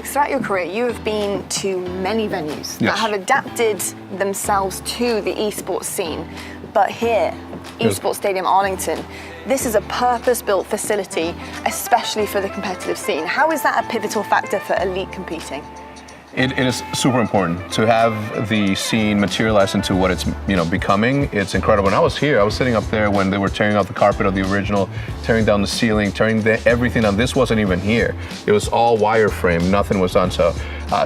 throughout your career, you have been to many venues that have adapted themselves to the esports scene. But here, Esports Stadium Arlington, this is a purpose-built facility, especially for the competitive scene. How is that a pivotal factor for elite competing? It is super important to have the scene materialize into what it's becoming. It's incredible. When I was here, I was sitting up there when they were tearing out the carpet of the original, tearing down the ceiling, tearing everything down. This wasn't even here. It was all wireframe. Nothing was done. So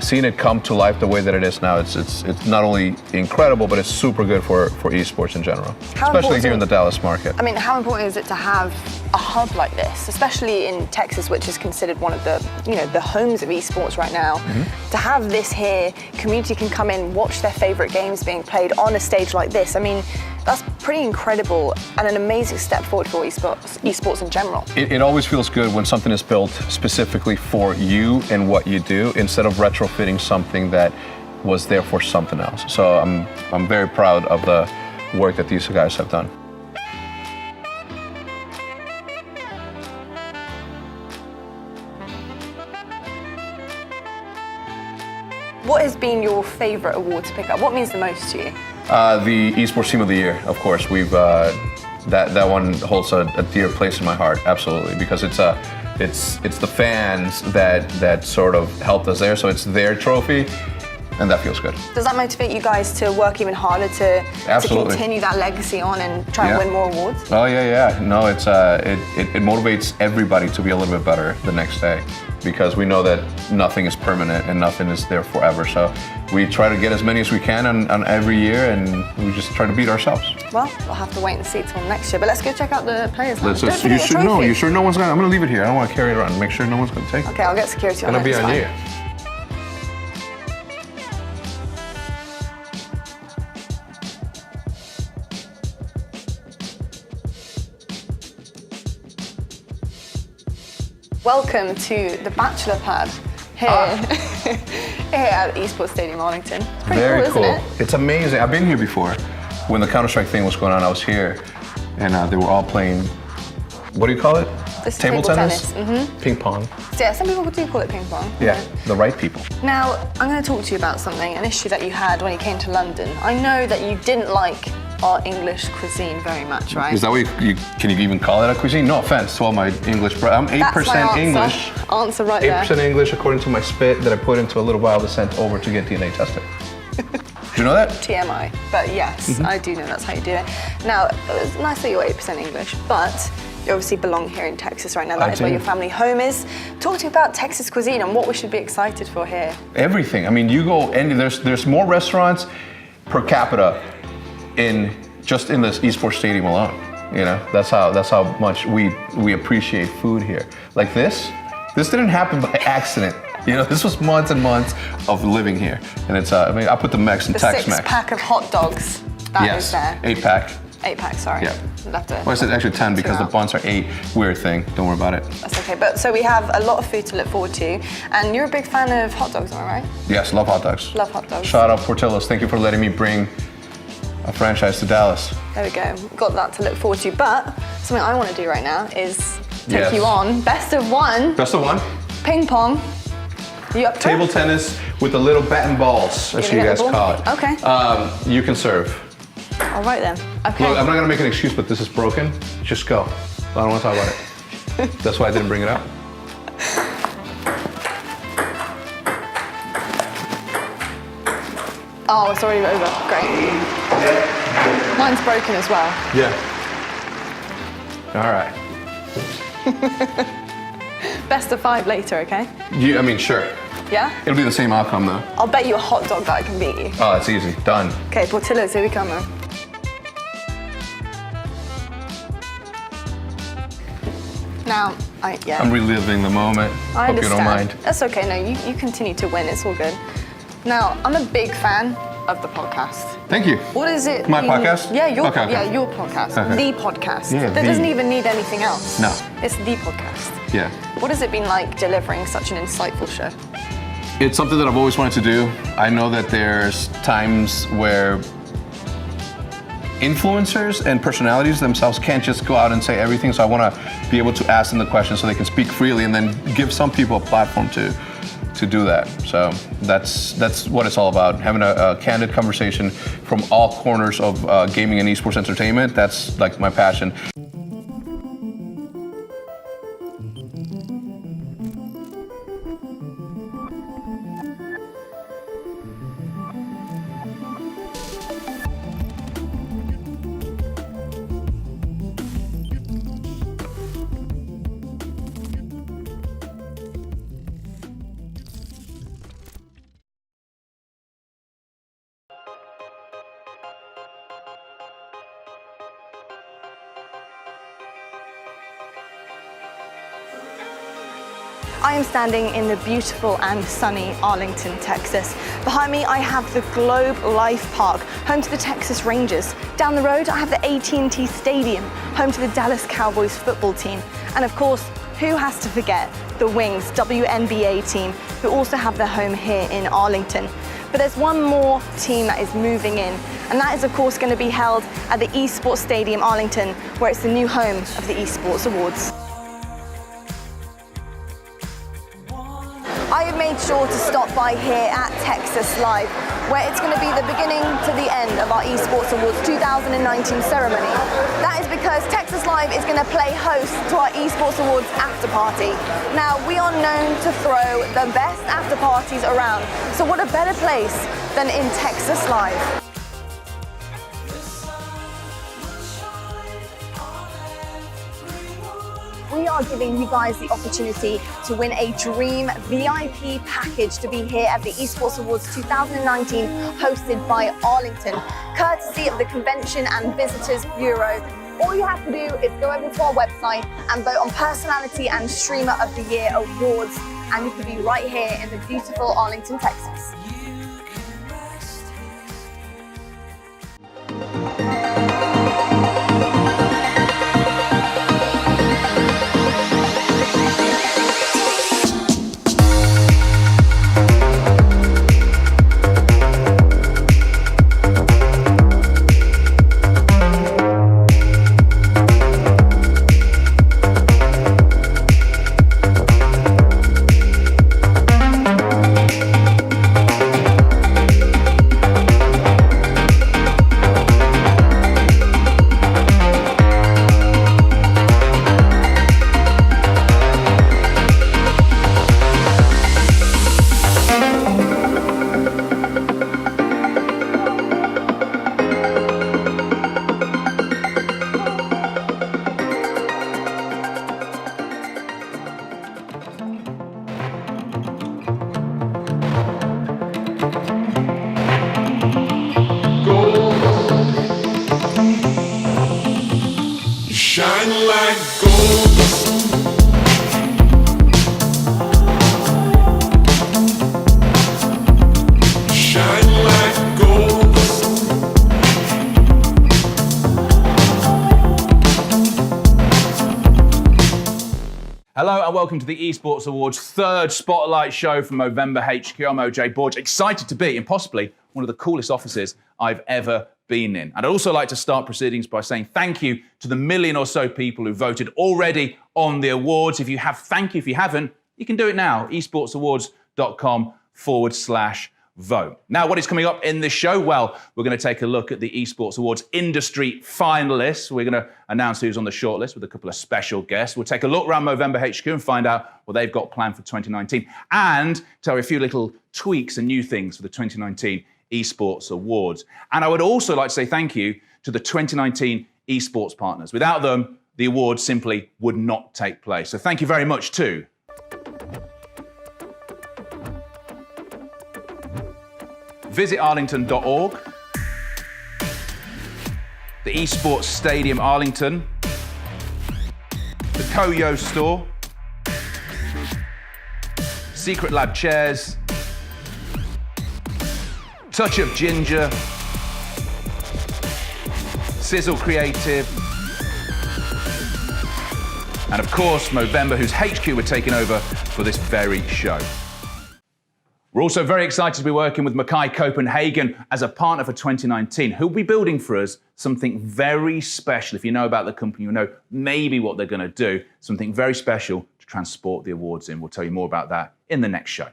seeing it come to life the way that it is now, it's not only incredible, but it's super good for esports in general, especially here in the Dallas market. I mean, how important is it to have a hub like this, especially in Texas, which is considered one of the the homes of esports right now? To have this here, community can come in, watch their favorite games being played on a stage like this. I mean, that's pretty incredible and an amazing step forward for esports in general. It always feels good when something is built specifically for you and what you do, instead of retrofitting something that was there for something else. So I'm very proud of the work that these guys have done. What has been your favorite award to pick up? What means the most to you? The Esports Team of the Year, of course. We've that one holds a dear place in my heart, absolutely, because it's the fans that sort of helped us there. So it's their trophy, and that feels good. Does that motivate you guys to work even harder to continue that legacy on and try and win more awards? Oh yeah. No, it motivates everybody to be a little bit better the next day, because we know that nothing is permanent and nothing is there forever. So we try to get as many as we can on every year, and we just try to beat ourselves. Well, we'll have to wait and see till next year. But let's go check out the players' lounge. You sure no one's gonna? I'm gonna leave it here. I don't want to carry it around. Make sure no one's gonna take it. Okay, I'll get security on it. It's gonna be on you. Welcome to the Bachelor Pad here, here at Esports Stadium Arlington. It's pretty cool, isn't it? It's amazing. I've been here before. When the Counter-Strike thing was going on, I was here, and they were all playing, what do you call it? Table tennis? Ping pong. So yeah, some people do call it ping pong. Yeah, the right people. Now, I'm going to talk to you about something, an issue that you had when you came to London. I know that you didn't like our English cuisine very much, right? Is that what can you even call it a cuisine? No offense to all my English, I'm 8% English. Answer right there. 8% English according to my spit that I put into a little vial to send over to get DNA tested. Do you know that? TMI, but yes, I do know that's how you do it. Now, it's nice that you're 8% English, but you obviously belong here in Texas right now. That is where your family home is. Talk to me about Texas cuisine and what we should be excited for here. Everything. I mean, you go and there's more restaurants per capita just in this esports stadium alone. That's how much we appreciate food here. Like this didn't happen by accident. This was months and months of living here, and it's I put the Mex in Tex-Mex. The 6-pack of hot dogs. That is there. 8-pack. 8-pack, sorry. Yeah. Well, I said actually 10 because the buns are 8. Weird thing. Don't worry about it. That's okay. But so we have a lot of food to look forward to, and you're a big fan of hot dogs, am I right? Yes, love hot dogs. Love hot dogs. Shout out Portillo's. Thank you for letting me bring a franchise to Dallas. There we go. Got that to look forward to. But something I want to do right now is take you on best of one. Best of one. Ping pong. You up for Table tennis with the little bat and balls, as you guys call it. Okay. You can serve. All right then. Okay. Look, I'm not gonna make an excuse, but this is broken. Just go. I don't want to talk about it. That's why I didn't bring it up. Oh, it's already over. Great. Mine's broken as well. Yeah. All right. Best of 5 later, okay? Sure. Yeah? It'll be the same outcome, though. I'll bet you a hot dog that I can beat you. Oh, it's easy. Done. Okay, Portillo's, here we come, man. Now, I'm reliving the moment. I understand. Hope you don't mind. That's okay. No, you continue to win. It's all good. Now, I'm a big fan of the podcast. Thank you. What is it? My podcast? Yeah, your Okay. your podcast. The podcast. Yeah, that doesn't even need anything else. No. It's the podcast. Yeah. What has it been like delivering such an insightful show? It's something that I've always wanted to do. I know that there's times where influencers and personalities themselves can't just go out and say everything, so I want to be able to ask them the questions so they can speak freely and then give some people a platform to to do that. So that's what it's all about. Having a candid conversation from all corners of gaming and esports entertainment. That's like my passion. I am standing in the beautiful and sunny Arlington, Texas. Behind me, I have the Globe Life Park, home to the Texas Rangers. Down the road, I have the AT&T Stadium, home to the Dallas Cowboys football team. And of course, who has to forget the Wings WNBA team, who also have their home here in Arlington. But there's one more team that is moving in, and that is of course going to be held at the Esports Stadium Arlington, where it's the new home of the Esports Awards. I have made sure to stop by here at Texas Live, where it's going to be the beginning to the end of our Esports Awards 2019 ceremony. That is because Texas Live is going to play host to our Esports Awards after party. Now, we are known to throw the best after parties around, so what a better place than in Texas Live. We are giving you guys the opportunity to win a dream VIP package to be here at the Esports Awards 2019, hosted by Arlington, courtesy of the Convention and Visitors Bureau. All you have to do is go over to our website and vote on Personality and Streamer of the Year awards, and you can be right here in the beautiful Arlington, Texas. Shine like gold. Shine like gold. Hello and welcome to the Esports Awards third spotlight show from Movember HQ. I'm OJ Borge, excited to be in possibly one of the coolest offices I've ever been in. And I'd also like to start proceedings by saying thank you to the million or so people who voted already on the awards. If you have, thank you. If you haven't, you can do it now. esportsawards.com/vote. Now, what is coming up in this show? Well, we're going to take a look at the Esports Awards industry finalists. We're going to announce who's on the shortlist with a couple of special guests. We'll take a look around Movember HQ and find out what they've got planned for 2019 and tell you a few little tweaks and new things for the 2019 Esports Awards. And I would also like to say thank you to the 2019 esports partners. Without them, the awards simply would not take place. So thank you very much to visitarlington.org, the Esports Stadium Arlington, the Koyo Store, Secret Lab Chairs, Touch of Ginger, Sizzle Creative, and of course, Movember, whose HQ we're taking over for this very show. We're also very excited to be working with Mackay Copenhagen as a partner for 2019, who'll be building for us something very special. If you know about the company, you know maybe what they're going to do, something very special to transport the awards in. We'll tell you more about that in the next show.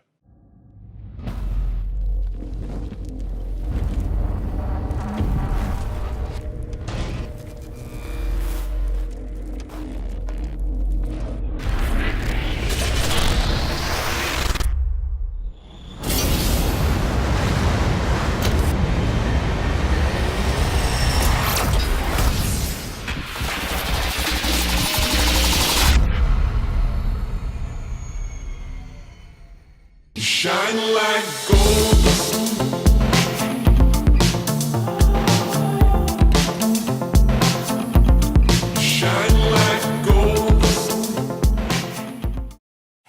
shine like gold. Shine like gold.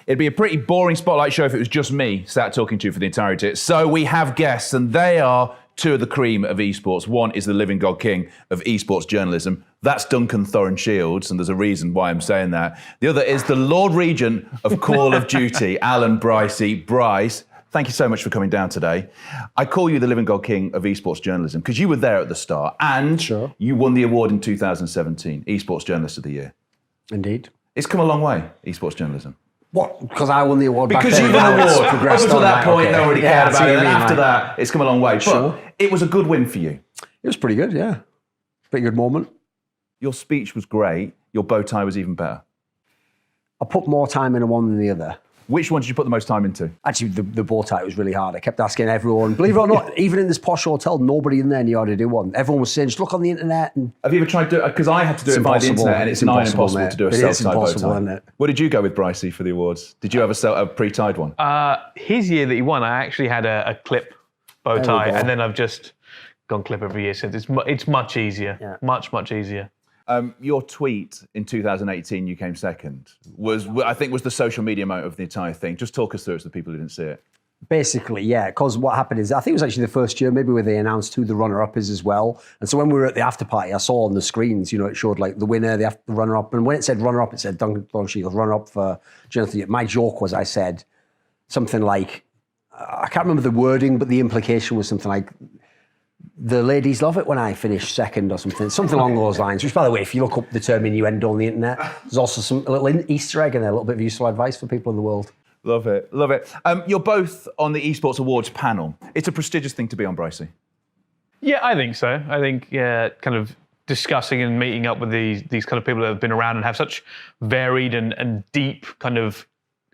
It'd be a pretty boring spotlight show if it was just me sat talking to you for the entirety of it. So we have guests, and they are two of the cream of esports. One is the living god king of esports journalism. That's Duncan Thorin Shields, and there's a reason why I'm saying that. The other is the Lord Regent of Call of Duty, Alan Bricey. Bryce, thank you so much for coming down today. I call you the living god king of esports journalism because you were there at the start, and you won the award in 2017, Esports Journalist of the Year. Indeed. It's come a long way, esports journalism. What? Because I won the award back Because then. you won the award. Up Progressed until on that point, okay. nobody Yeah, cared I see about it. what And you mean, after mate. that, it's come a long way. Sure. But it was a good win for you. It was pretty good, yeah. Pretty good moment. Your speech was great. Your bow tie was even better. I put more time into one than the other. Which one did you put the most time into? Actually, the bow tie was really hard. I kept asking everyone. Believe it or not, even in this posh hotel, nobody in there knew how to do one. Everyone was saying, just look on the internet. And Have you ever tried to? Because I had to do it by the impossible. internet, and it's It's nigh impossible, impossible mate. to do a It is self-tie bow impossible, tie. isn't it? What did you go with Bricey for the awards? Did you have a pre-tied one? His year that he won, I actually had a clip bow There we tie, go. and then I've just gone clip every year since. It's much easier, Yeah. much easier. Your tweet in 2018, you came second, I think was the social media moment of the entire thing. Just talk us through it to the people who didn't see it. basically, yeah, because what happened is, I think it was actually the first year, maybe where they announced who the runner-up is as well. And so when we were at the after party, I saw on the screens, it showed like the winner, the runner-up. And when it said runner-up, it said Duncan Thorin Shields, runner-up for Jonathan. My joke was, I said something like, I can't remember the wording, but the implication was something like, the ladies love it when I finish second or something along those lines. Which, by the way, if you look up the term innuendo on the internet, there's also a little Easter egg in there, a little bit of useful advice for people in the world. Love it, love it. You're both on the Esports Awards panel. It's a prestigious thing to be on, Bricey. Yeah, I think so. I think kind of discussing and meeting up with these kind of people that have been around and have such varied and deep kind of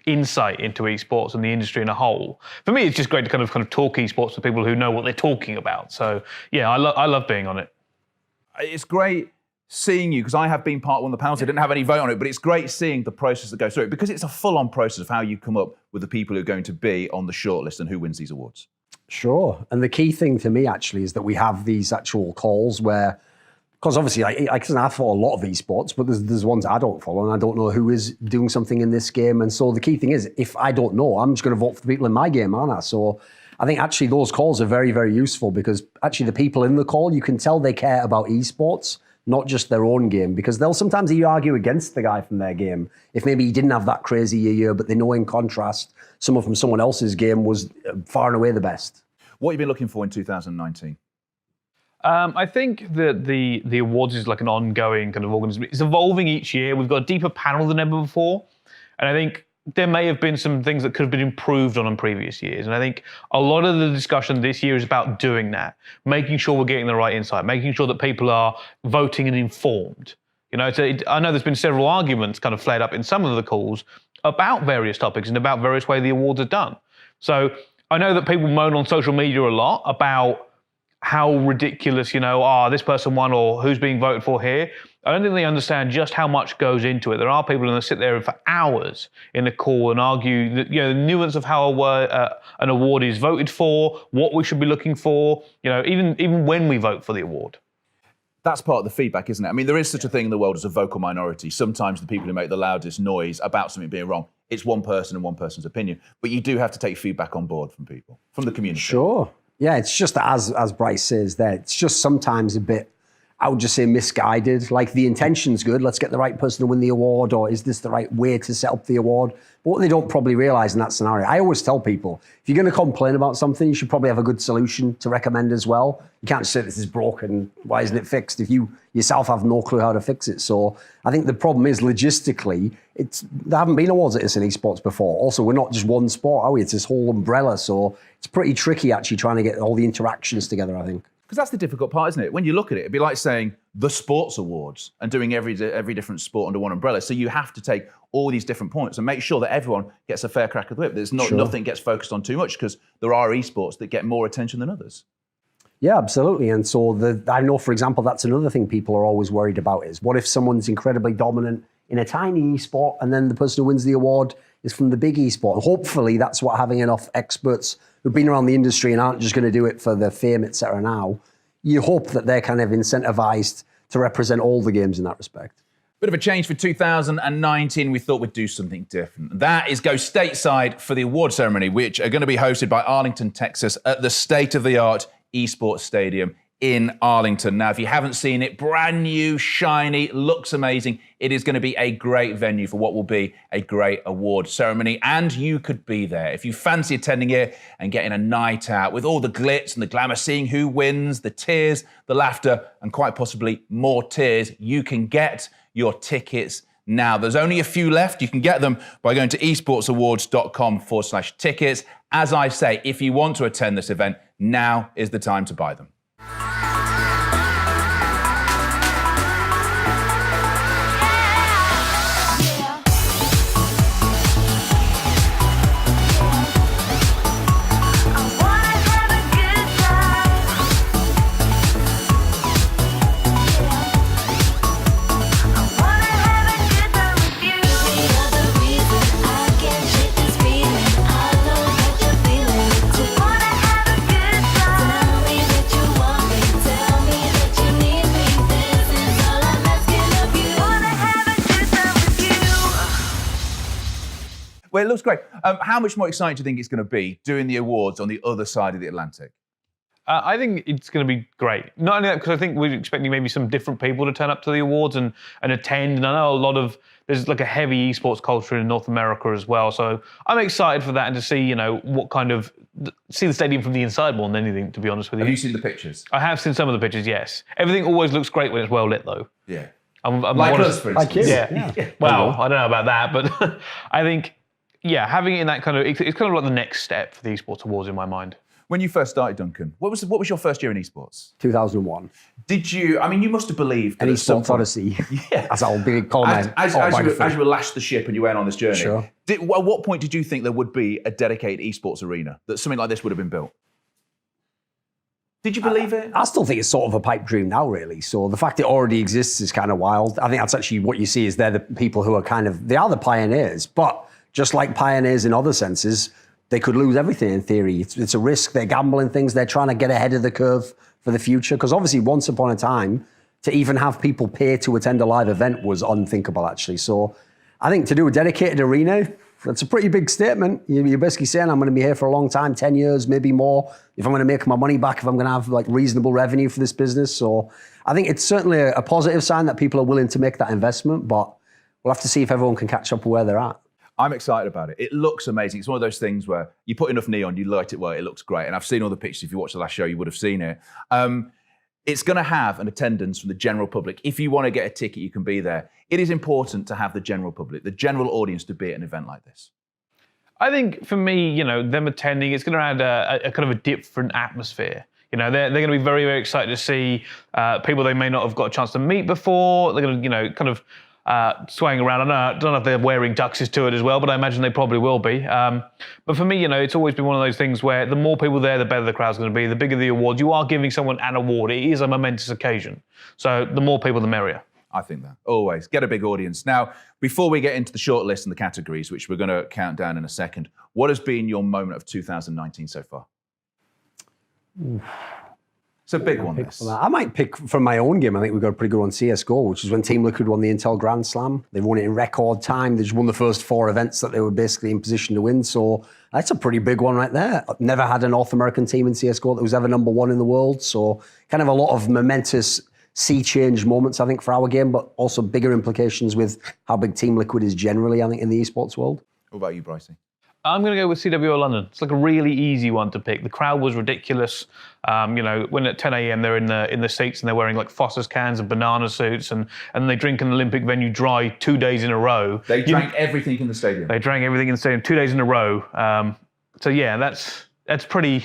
insight into esports and the industry in a whole. For me, it's just great to kind of talk esports to people who know what they're talking about. So yeah, I love being on it. It's great seeing you, because I have been part of one of the panels. I didn't have any vote on it, but it's great seeing the process that goes through it, because it's a full-on process of how you come up with the people who are going to be on the shortlist and who wins these awards. Sure. And the key thing to me, actually, is that we have these actual calls where, because obviously, I follow a lot of esports, but there's ones I don't follow, and I don't know who is doing something in this game. And so the key thing is, if I don't know, I'm just going to vote for the people in my game, aren't I? So I think actually those calls are very, very useful, because actually the people in the call, you can tell they care about esports, not just their own game, because they'll sometimes argue against the guy from their game. If maybe he didn't have that crazy year, but they know in contrast, someone from someone else's game was far and away the best. What have you been looking for in 2019? I think that the awards is like an ongoing kind of organism. It's evolving each year. We've got a deeper panel than ever before. And I think there may have been some things that could have been improved on in previous years. And I think a lot of the discussion this year is about doing that, making sure we're getting the right insight, making sure that people are voting and informed. I know there's been several arguments kind of flared up in some of the calls about various topics and about various ways the awards are done. So I know that people moan on social media a lot about how ridiculous, this person won or who's being voted for here. I don't think they understand just how much goes into it. There are people who sit there for hours in a call and argue that, the nuance of how an award is voted for, what we should be looking for, even when we vote for the award. That's part of the feedback, isn't it? I mean, there is such a thing in the world as a vocal minority. Sometimes the people who make the loudest noise about something being wrong, it's one person and one person's opinion. But you do have to take feedback on board from people, from the community. Sure. Yeah, it's just as Bryce says there, it's just sometimes a bit, I would just say, misguided. Like, the intention's good, let's get the right person to win the award, or is this the right way to set up the award? But what they don't probably realise in that scenario, I always tell people, if you're going to complain about something, you should probably have a good solution to recommend as well. You can't just say this is broken, why isn't it fixed, if you yourself have no clue how to fix it. So I think the problem is, logistically, there haven't been awards like this in esports before. Also, we're not just one sport, are we? It's this whole umbrella. So it's pretty tricky actually trying to get all the interactions together, I think. Because that's the difficult part, isn't it? When you look at it, it'd be like saying the sports awards and doing every different sport under one umbrella. So you have to take all these different points and make sure that everyone gets a fair crack of the whip. There's not nothing gets focused on too much, because there are esports that get more attention than others. Yeah, absolutely. And so I know, for example, that's another thing people are always worried about is, what if someone's incredibly dominant in a tiny esport and then the person who wins the award is from the big esport. And hopefully that's what having enough experts who've been around the industry and aren't just going to do it for the fame, etc. now, you hope that they're kind of incentivized to represent all the games in that respect. Bit of a change for 2019. We thought we'd do something different. That is go stateside for the award ceremony, which are going to be hosted by Arlington, Texas, at the state-of-the-art Esports Stadium in Arlington. Now, if you haven't seen it, brand new, shiny, looks amazing. It is going to be a great venue for what will be a great award ceremony, and you could be there. If you fancy attending it and getting a night out with all the glitz and the glamour, seeing who wins, the tears, the laughter, and quite possibly more tears, you can get your tickets now. There's only a few left. You can get them by going to esportsawards.com/tickets. As I say, if you want to attend this event, now is the time to buy them. Well, it looks great. How much more exciting do you think it's going to be doing the awards on the other side of the Atlantic? I think it's going to be great. Not only that, because I think we're expecting maybe some different people to turn up to the awards and attend. And I know there's like a heavy esports culture in North America as well. So I'm excited for that and to see, what kind of, see the stadium from the inside more than anything, to be honest with you. Have you seen the pictures? I have seen some of the pictures, yes. Everything always looks great when it's well lit, though. Yeah. I'm like us, for instance. Like you. Yeah. Well, I don't know about that, but I think, having it in that kind of, it's kind of like the next step for the Esports Awards in my mind. When you first started, Duncan, what was your first year in esports? 2001. Did you? I mean, you must have believed that An at some esports point- odyssey. Yeah. As I'll be called my As you were lashed the ship and you went on this journey. Sure. At what point did you think there would be a dedicated esports arena, that something like this would have been built? Did you believe it? I still think it's sort of a pipe dream now, really. So the fact it already exists is kind of wild. I think that's actually what you see is they're the people who are they are the pioneers, but just like pioneers in other senses, they could lose everything in theory. It's a risk. They're gambling things. They're trying to get ahead of the curve for the future. Because obviously, once upon a time, to even have people pay to attend a live event was unthinkable, actually. So I think to do a dedicated arena, that's a pretty big statement. You're basically saying, I'm going to be here for a long time, 10 years, maybe more, if I'm going to make my money back, if I'm going to have reasonable revenue for this business. So I think it's certainly a positive sign that people are willing to make that investment, but we'll have to see if everyone can catch up with where they're at. I'm excited about it. It looks amazing. It's one of those things where you put enough neon, you light it well, it looks great. And I've seen all the pictures. If you watched the last show, you would have seen it. It's going to have an attendance from the general public. If you want to get a ticket, you can be there. It is important to have the general public, the general audience, to be at an event like this. I think for me, them attending, it's going to add a kind of a different atmosphere. They're going to be very, very excited to see people they may not have got a chance to meet before. They're going to, kind of swaying around. I don't know if they're wearing tuxes to it as well, but I imagine they probably will be. But for me, it's always been one of those things where the more people there, the better the crowd's going to be. The bigger the award, you are giving someone an award. It is a momentous occasion. So the more people, the merrier. I think that. Always. Get a big audience. Now, before we get into the shortlist and the categories, which we're going to count down in a second, what has been your moment of 2019 so far? Oof. It's a big one, this. I might pick from my own game. I think we've got a pretty good one, CSGO, which is when Team Liquid won the Intel Grand Slam. They won it in record time. They just won the first 4 events that they were basically in position to win. So that's a pretty big one right there. I've never had a North American team in CSGO that was ever #1 in the world. So kind of a lot of momentous sea change moments, I think, for our game, but also bigger implications with how big Team Liquid is generally, I think, in the esports world. What about you, Brycey? I'm going to go with CWO London. It's like a really easy one to pick. The crowd was ridiculous. When at 10 a.m. they're in the seats and they're wearing like Foster's cans and banana suits and they drink an Olympic venue dry 2 days in a row. They drank everything in the stadium. They drank everything in the stadium 2 days in a row. So yeah, that's pretty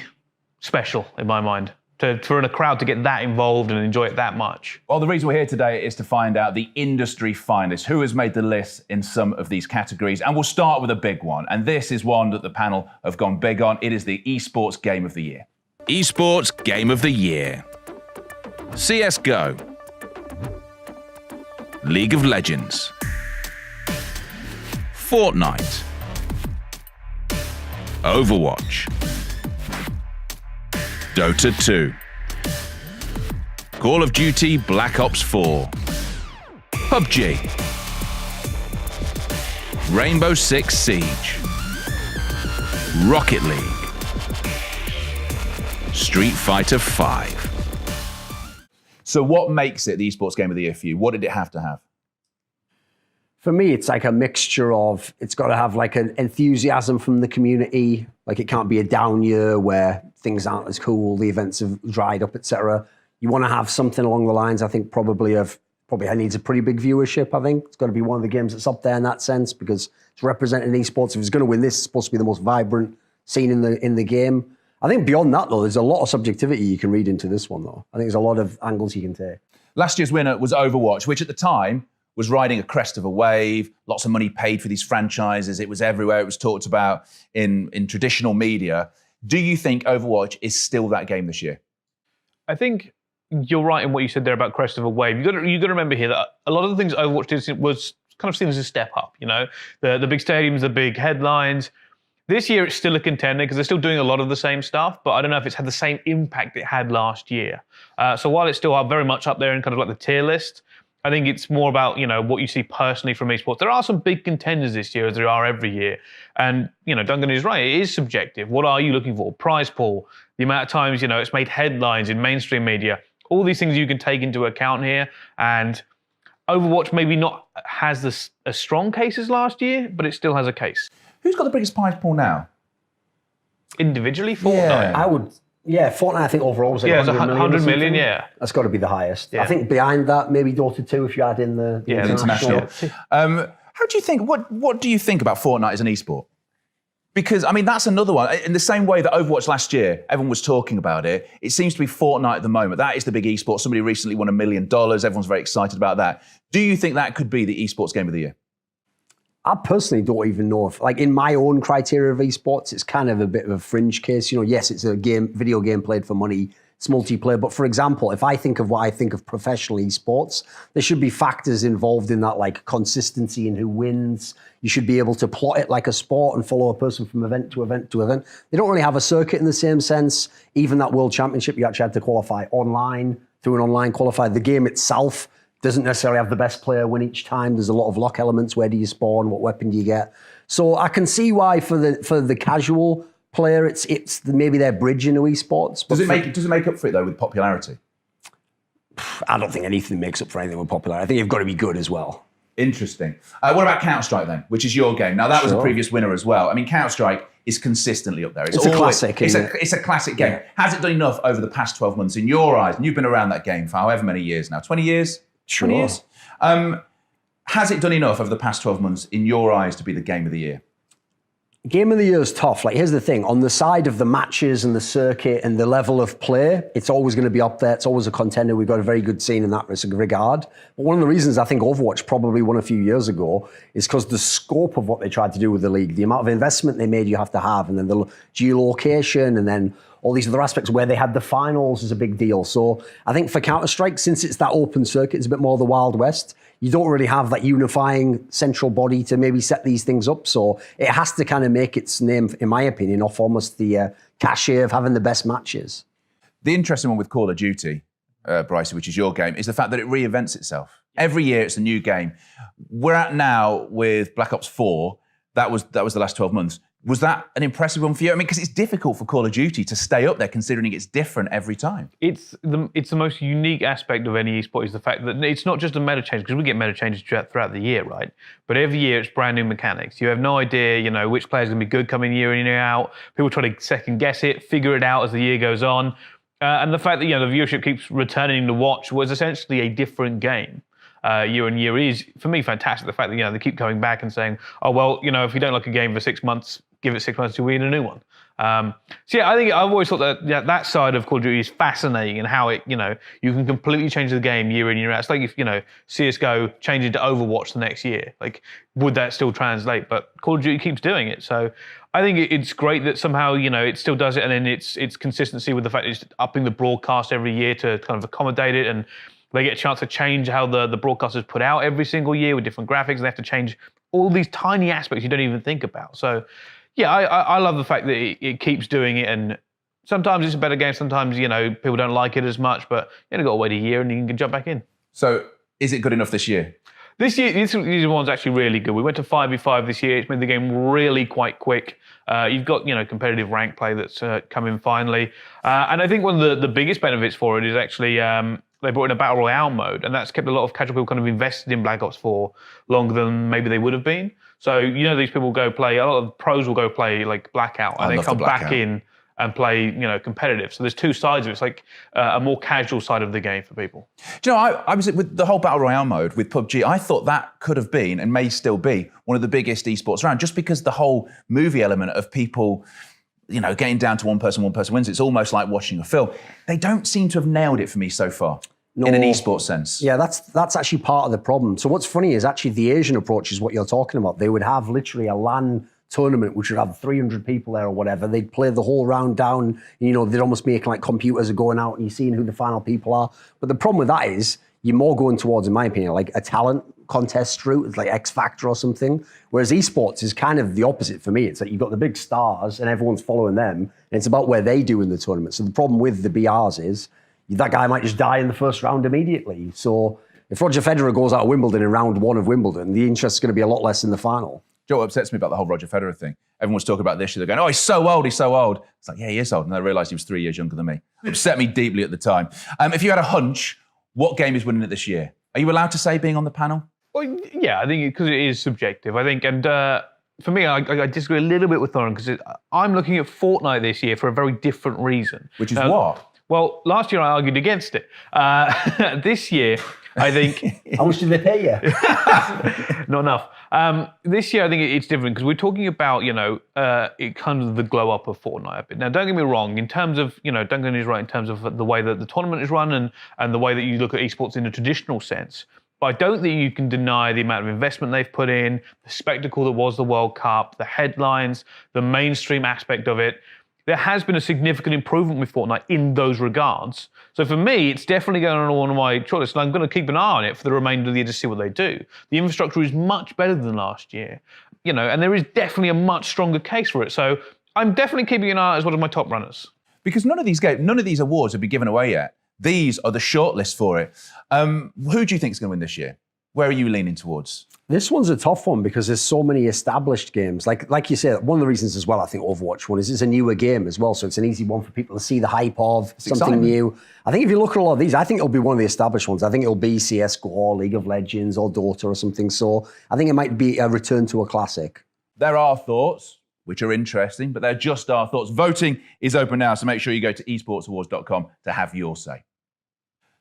special in my mind. For a crowd to get that involved and enjoy it that much. Well, the reason we're here today is to find out the industry finalists, who has made the list in some of these categories. And we'll start with a big one. And this is one that the panel have gone big on. It is the Esports Game of the Year. Esports Game of the Year. CSGO. League of Legends. Fortnite. Overwatch, Dota 2, Call of Duty Black Ops 4, PUBG, Rainbow Six Siege, Rocket League, Street Fighter 5. So what makes it the esports game of the year for you? What did it have to have? For me, it's like a mixture of, it's got to have like an enthusiasm from the community. Like it can't be a down year where things aren't as cool, the events have dried up, etc. You want to have something along the lines, I think, probably needs a pretty big viewership, I think. It's got to be one of the games that's up there in that sense because it's representing esports. If it's going to win this, it's supposed to be the most vibrant scene in the game. I think beyond that, though, there's a lot of subjectivity you can read into this one, though. I think there's a lot of angles you can take. Last year's winner was Overwatch, which at the time was riding a crest of a wave, lots of money paid for these franchises. It was everywhere. It was talked about in traditional media. Do you think Overwatch is still that game this year? I think you're right in what you said there about crest of a wave. You've got to remember here that a lot of the things Overwatch did was kind of seen as a step up, you know? The big stadiums, the big headlines. This year it's still a contender because they're still doing a lot of the same stuff, but I don't know if it's had the same impact it had last year. So while it's still very much up there in kind of like the tier list, I think it's more about, you know, what you see personally from esports. There are some big contenders this year, as there are every year. And, you know, Duncan is right, it is subjective. What are you looking for? Prize pool, the amount of times, you know, it's made headlines in mainstream media. All these things you can take into account here. And Overwatch maybe not has a strong case as last year, but it still has a case. Who's got the biggest prize pool now? Individually, Fortnite. Fortnite, I think overall was like it's 100 million, yeah. That's got to be the highest. Yeah. I think behind that, maybe Dota 2 if you add in the international. How do you think, what do you think about Fortnite as an esport? Because, I mean, that's another one. In the same way that Overwatch last year, everyone was talking about it, it seems to be Fortnite at the moment. That is the big esport. Somebody recently won $1 million. Everyone's very excited about that. Do you think that could be the esports game of the year? I personally don't even know if, like, in my own criteria of esports, it's kind of a bit of a fringe case. You know, yes, it's a video game played for money, it's multiplayer. But for example, if I think of what I think of professional esports, there should be factors involved in that, like consistency in who wins. You should be able to plot it like a sport and follow a person from event to event to event. They don't really have a circuit in the same sense. Even that World Championship, you actually had to qualify online through an online qualifier. The game itself doesn't necessarily have the best player win each time. There's a lot of lock elements. Where do you spawn? What weapon do you get? So I can see why for the casual player, it's maybe they're bridging to esports. Does it make up for it though with popularity? I don't think anything makes up for anything with popularity. I think you've got to be good as well. Interesting. What about Counter-Strike then, which is your game? Now that was a previous winner as well. I mean, Counter-Strike is consistently up there. It's a classic. It's a classic game. Yeah. Has it done enough over the past 12 months in your eyes? And you've been around that game for however many years now? 20 years? Sure. 20 years? Has it done enough over the past 12 months in your eyes to be the game of the year? Game of the year is tough. Like, here's the thing. On the side of the matches and the circuit and the level of play, it's always going to be up there. It's always a contender. We've got a very good scene in that regard. But one of the reasons I think Overwatch probably won a few years ago is because the scope of what they tried to do with the league, the amount of investment they made you have to have, and then the geolocation, and then all these other aspects where they had the finals is a big deal. So I think for Counter-Strike, since it's that open circuit, it's a bit more the Wild West. You don't really have that unifying central body to maybe set these things up. So it has to kind of make its name, in my opinion, off almost the cachet of having the best matches. The interesting one with Call of Duty, Bryce, which is your game, is the fact that it reinvents itself. Every year it's a new game. We're at now with Black Ops 4. That was the last 12 months. Was that an impressive one for you? I mean, because it's difficult for Call of Duty to stay up there, considering it's different every time. It's the most unique aspect of any esport is the fact that it's not just a meta change, because we get meta changes throughout the year, right? But every year it's brand new mechanics. You have no idea, you know, which player's going to be good coming year in and year out. People try to second guess it, figure it out as the year goes on. And the fact that, you know, the viewership keeps returning to watch was essentially a different game. Year on year is, for me, fantastic. The fact that, you know, they keep coming back and saying, oh, well, you know, if you don't like a game for 6 months, give it 6 months to win a new one. So yeah, I think I've always thought that that side of Call of Duty is fascinating, and how it, you know, you can completely change the game year in, year out. It's like if, you know, CSGO changed to Overwatch the next year. Like, would that still translate? But Call of Duty keeps doing it. So I think it's great that somehow, you know, it still does it, and then it's consistency with the fact that it's upping the broadcast every year to kind of accommodate it, and they get a chance to change how the broadcasters put out every single year with different graphics, and they have to change all these tiny aspects you don't even think about. So Yeah, I love the fact that it keeps doing it, and sometimes it's a better game. Sometimes people don't like it as much, but you only got to wait a year and you can jump back in. So, is it good enough this year? This year, this one's actually really good. We went to 5v5 this year. It's made the game really quite quick. You've got competitive rank play that's come in finally, and I think one of the biggest benefits for it is actually they brought in a battle royale mode, and that's kept a lot of casual people kind of invested in Black Ops 4 longer than maybe they would have been. So these people go play. A lot of pros will go play like Blackout, and then come back in and play, competitive. So there's two sides of it. It's like a more casual side of the game for people. Do you know, I was with the whole Battle Royale mode with PUBG, I thought that could have been, and may still be, one of the biggest esports around, just because the whole movie element of people, getting down to one person wins, it's almost like watching a film. They don't seem to have nailed it for me so far. No. In an esports sense. Yeah, that's actually part of the problem. So what's funny is actually the Asian approach is what you're talking about. They would have literally a LAN tournament, which would have 300 people there or whatever. They'd play the whole round down. They'd almost make like computers are going out and you're seeing who the final people are. But the problem with that is you're more going towards, in my opinion, like a talent contest route. It's like X Factor or something. Whereas esports is kind of the opposite for me. It's like you've got the big stars and everyone's following them. And it's about where they do in the tournament. So the problem with the BRs is that guy might just die in the first round immediately. So if Roger Federer goes out of Wimbledon in round 1 of Wimbledon, the interest is going to be a lot less in the final. Joe, what upsets me about the whole Roger Federer thing, everyone's talking about this year, they're going, he's so old. It's like, yeah, he is old. And I realised he was 3 years younger than me. It upset me deeply at the time. If you had a hunch, what game is winning it this year? Are you allowed to say being on the panel? Well, yeah, I think because it is subjective. I think, and for me, I disagree a little bit with Thorin because I'm looking at Fortnite this year for a very different reason. Which is what? Well, last year I argued against it. This year, I think... How much did they pay you? Not enough. This year, I think it's different because we're talking about, it kind of the glow up of Fortnite a bit. Now, don't get me wrong, in terms of, Duncan is right in terms of the way that the tournament is run and the way that you look at esports in a traditional sense. But I don't think you can deny the amount of investment they've put in, the spectacle that was the World Cup, the headlines, the mainstream aspect of it. There has been a significant improvement with Fortnite in those regards. So for me, it's definitely going on one of my shortlists, and I'm going to keep an eye on it for the remainder of the year to see what they do. The infrastructure is much better than last year, and there is definitely a much stronger case for it. So I'm definitely keeping an eye as one of my top runners. Because none of these awards have been given away yet. These are the shortlist for it. Who do you think is going to win this year? Where are you leaning towards? This one's a tough one because there's so many established games. Like you said, one of the reasons as well, I think Overwatch one is it's a newer game as well, so it's an easy one for people to see the hype of, something new. I think if you look at a lot of these, I think it'll be one of the established ones. I think it'll be CSGO or League of Legends or Dota or something. So I think it might be a return to a classic. There are thoughts, which are interesting, but they're just our thoughts. Voting is open now, so make sure you go to esportsawards.com to have your say.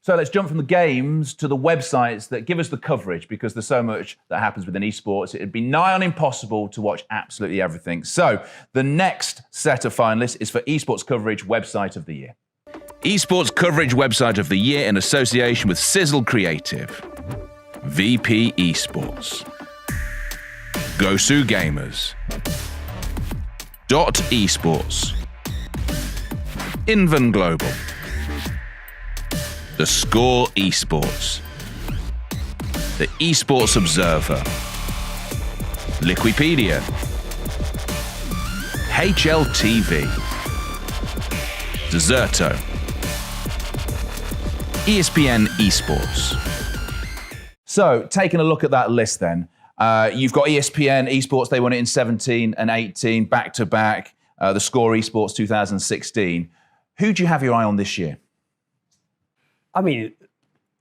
So let's jump from the games to the websites that give us the coverage, because there's so much that happens within esports. It'd be nigh on impossible to watch absolutely everything. So the next set of finalists is for Esports Coverage Website of the Year. Esports Coverage Website of the Year in association with Sizzle Creative. VP Esports. Gosu Gamers. Dot Esports. Inven Global. The Score Esports, the Esports Observer, Liquipedia, HLTV, Deserto, ESPN Esports. So, taking a look at that list then, you've got ESPN Esports, they won it in 17 and 18, back to back, the Score Esports 2016. Who do you have your eye on this year? I mean,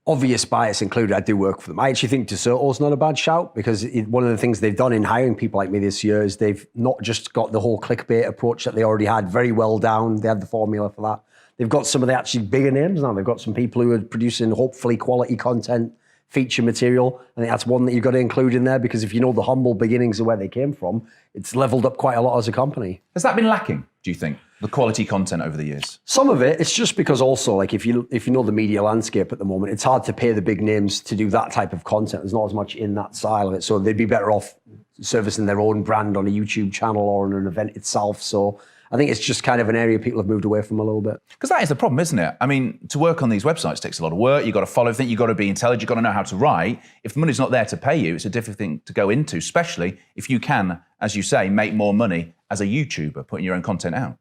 obvious bias included, I do work for them. I actually think Deserto's not a bad shout because one of the things they've done in hiring people like me this year is they've not just got the whole clickbait approach that they already had very well down. They had the formula for that. They've got some of the actually bigger names now. They've got some people who are producing hopefully quality content, feature material. I think that's one that you've got to include in there because if you know the humble beginnings of where they came from, it's leveled up quite a lot as a company. Has that been lacking, do you think? The quality content over the years? Some of it, it's just because also, like if you know the media landscape at the moment, it's hard to pay the big names to do that type of content. There's not as much in that style of it. So they'd be better off servicing their own brand on a YouTube channel or on an event itself. So I think it's just kind of an area people have moved away from a little bit. Because that is the problem, isn't it? I mean, to work on these websites takes a lot of work. You've got to follow everything. You've got to be intelligent. You've got to know how to write. If the money's not there to pay you, it's a difficult thing to go into, especially if you can, as you say, make more money as a YouTuber, putting your own content out?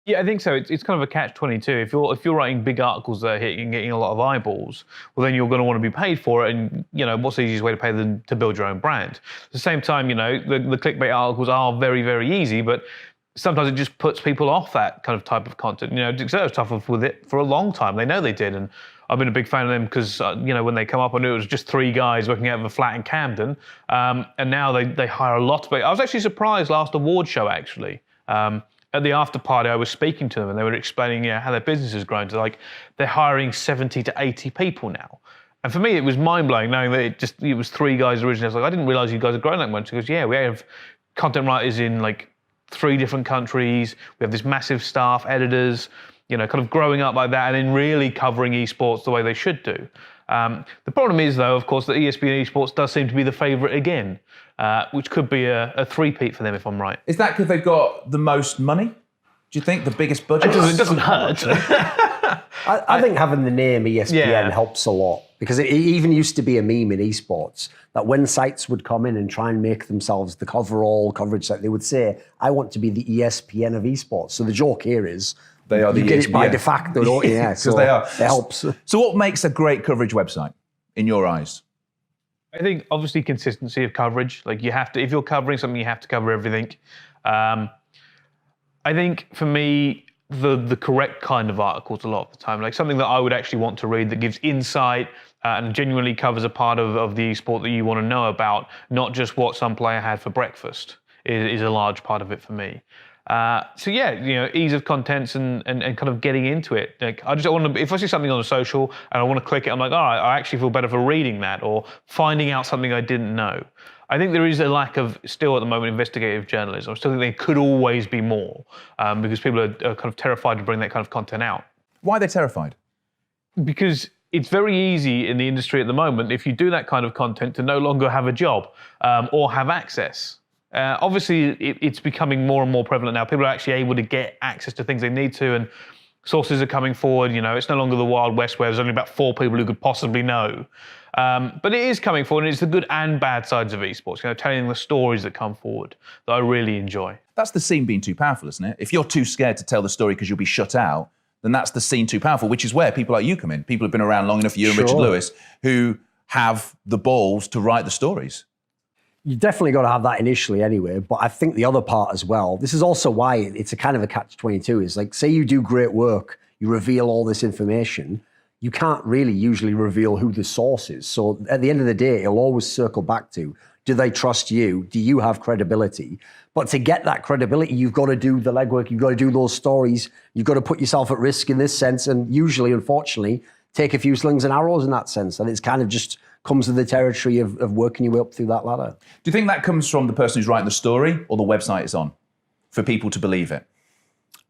Yeah, I think so. It's kind of a catch-22. If you're writing big articles that are getting a lot of eyeballs, well, then you're going to want to be paid for it. And what's the easiest way to pay them to build your own brand? At the same time, the clickbait articles are very, very easy, but sometimes it just puts people off that kind of type of content. Exerto suffered with it for a long time. They know they did, and I've been a big fan of them because when they come up, I knew it was just 3 guys working out of a flat in Camden, and now they hire a lot. But I was actually surprised last award show actually. At the after party, I was speaking to them and they were explaining how their business has grown to they're hiring 70 to 80 people now. And for me, it was mind-blowing knowing that it was 3 guys originally. I was like, I didn't realize you guys had grown that much. Because we have content writers in 3 different countries. We have this massive staff, editors, kind of growing up like that and then really covering esports the way they should do. The problem is, though, of course, that ESPN Esports does seem to be the favourite again, which could be a three-peat for them, if I'm right. Is that because they've got the most money? Do you think the biggest budget? It doesn't hurt. I think having the name ESPN helps a lot, because it even used to be a meme in esports that when sites would come in and try and make themselves the coverall coverage site, they would say, I want to be the ESPN of esports. So the joke here is, they are you get it by de facto, don't you? Yeah, because they are. It helps. So what makes a great coverage website, in your eyes? I think obviously consistency of coverage. You have to, if you're covering something, you have to cover everything. I think for me, the correct kind of articles a lot of the time, something that I would actually want to read that gives insight and genuinely covers a part of the esport that you want to know about, not just what some player had for breakfast is a large part of it for me. Ease of contents and kind of getting into it. I just want to, if I see something on a social and I want to click it, I'm like, all right, I actually feel better for reading that or finding out something I didn't know. I think there is a lack of, still at the moment, investigative journalism. I still think there could always be more because people are kind of terrified to bring that kind of content out. Why are they terrified? Because it's very easy in the industry at the moment, if you do that kind of content, to no longer have a job or have access. Obviously, it's becoming more and more prevalent now. People are actually able to get access to things they need to, and sources are coming forward. It's no longer the Wild West where there's only about 4 people who could possibly know. But it is coming forward, and it's the good and bad sides of esports, telling the stories that come forward that I really enjoy. That's the scene being too powerful, isn't it? If you're too scared to tell the story because you'll be shut out, then that's the scene too powerful, which is where people like you come in. People who've been around long enough, you and Richard Lewis, who have the balls to write the stories. You definitely got to have that initially anyway, but I think the other part as well, this is also why it's a kind of a catch-22, is say you do great work, you reveal all this information, you can't really usually reveal who the source is. So at the end of the day, it'll always circle back to, do they trust you? Do you have credibility? But to get that credibility, you've got to do the legwork, you've got to do those stories, you've got to put yourself at risk in this sense, and usually, unfortunately, take a few slings and arrows in that sense. And it's kind of just comes with the territory of working your way up through that ladder. Do you think that comes from the person who's writing the story or the website it's on, for people to believe it?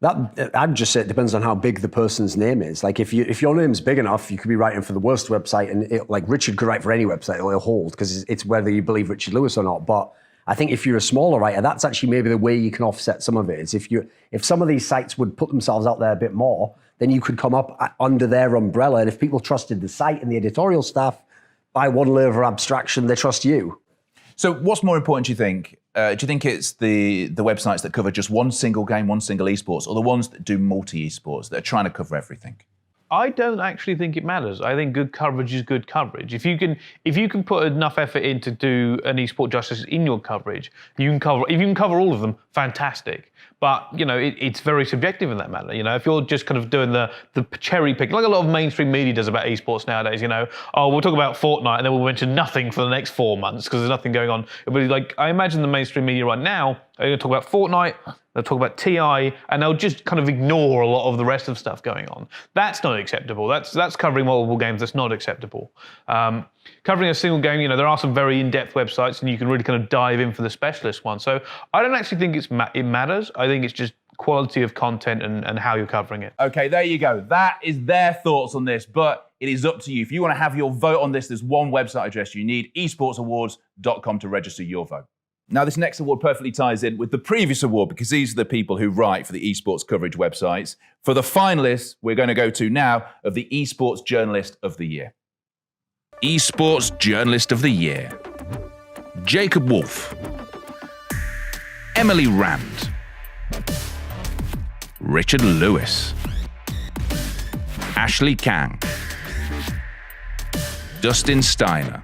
I'd just say it depends on how big the person's name is. If your name's big enough, you could be writing for the worst website, and Richard could write for any website, it'll hold, because it's whether you believe Richard Lewis or not. But I think if you're a smaller writer, that's actually maybe the way you can offset some of it, is if some of these sites would put themselves out there a bit more, then you could come up under their umbrella. And if people trusted the site and the editorial staff, by one layer of abstraction, they trust you. So what's more important, do you think? Do you think it's the websites that cover just one single game, one single esports, or the ones that do multi-esports, that are trying to cover everything? I don't actually think it matters. I think good coverage is good coverage. If you can put enough effort in to do an esport justice in your coverage, you can cover. If you can cover all of them, fantastic. But it's very subjective in that matter. If you're just kind of doing the cherry pick, like a lot of mainstream media does about esports nowadays. We'll talk about Fortnite and then we'll mention nothing for the next 4 months because there's nothing going on. But I imagine the mainstream media right now are going to talk about Fortnite. They'll talk about TI, and they'll just kind of ignore a lot of the rest of stuff going on. That's not acceptable. That's covering multiple games. That's not acceptable. Covering a single game, there are some very in-depth websites, and you can really kind of dive in for the specialist one. So I don't actually think it matters. I think it's just quality of content and how you're covering it. Okay, there you go. That is their thoughts on this, but it is up to you. If you want to have your vote on this, there's one website address you need, esportsawards.com, to register your vote. Now, this next award perfectly ties in with the previous award, because these are the people who write for the esports coverage websites. For the finalists, we're going to go to now of the Esports Journalist of the Year. Esports Journalist of the Year. Jacob Wolf. Emily Rand. Richard Lewis, Ashley Kang, Dustin Steiner,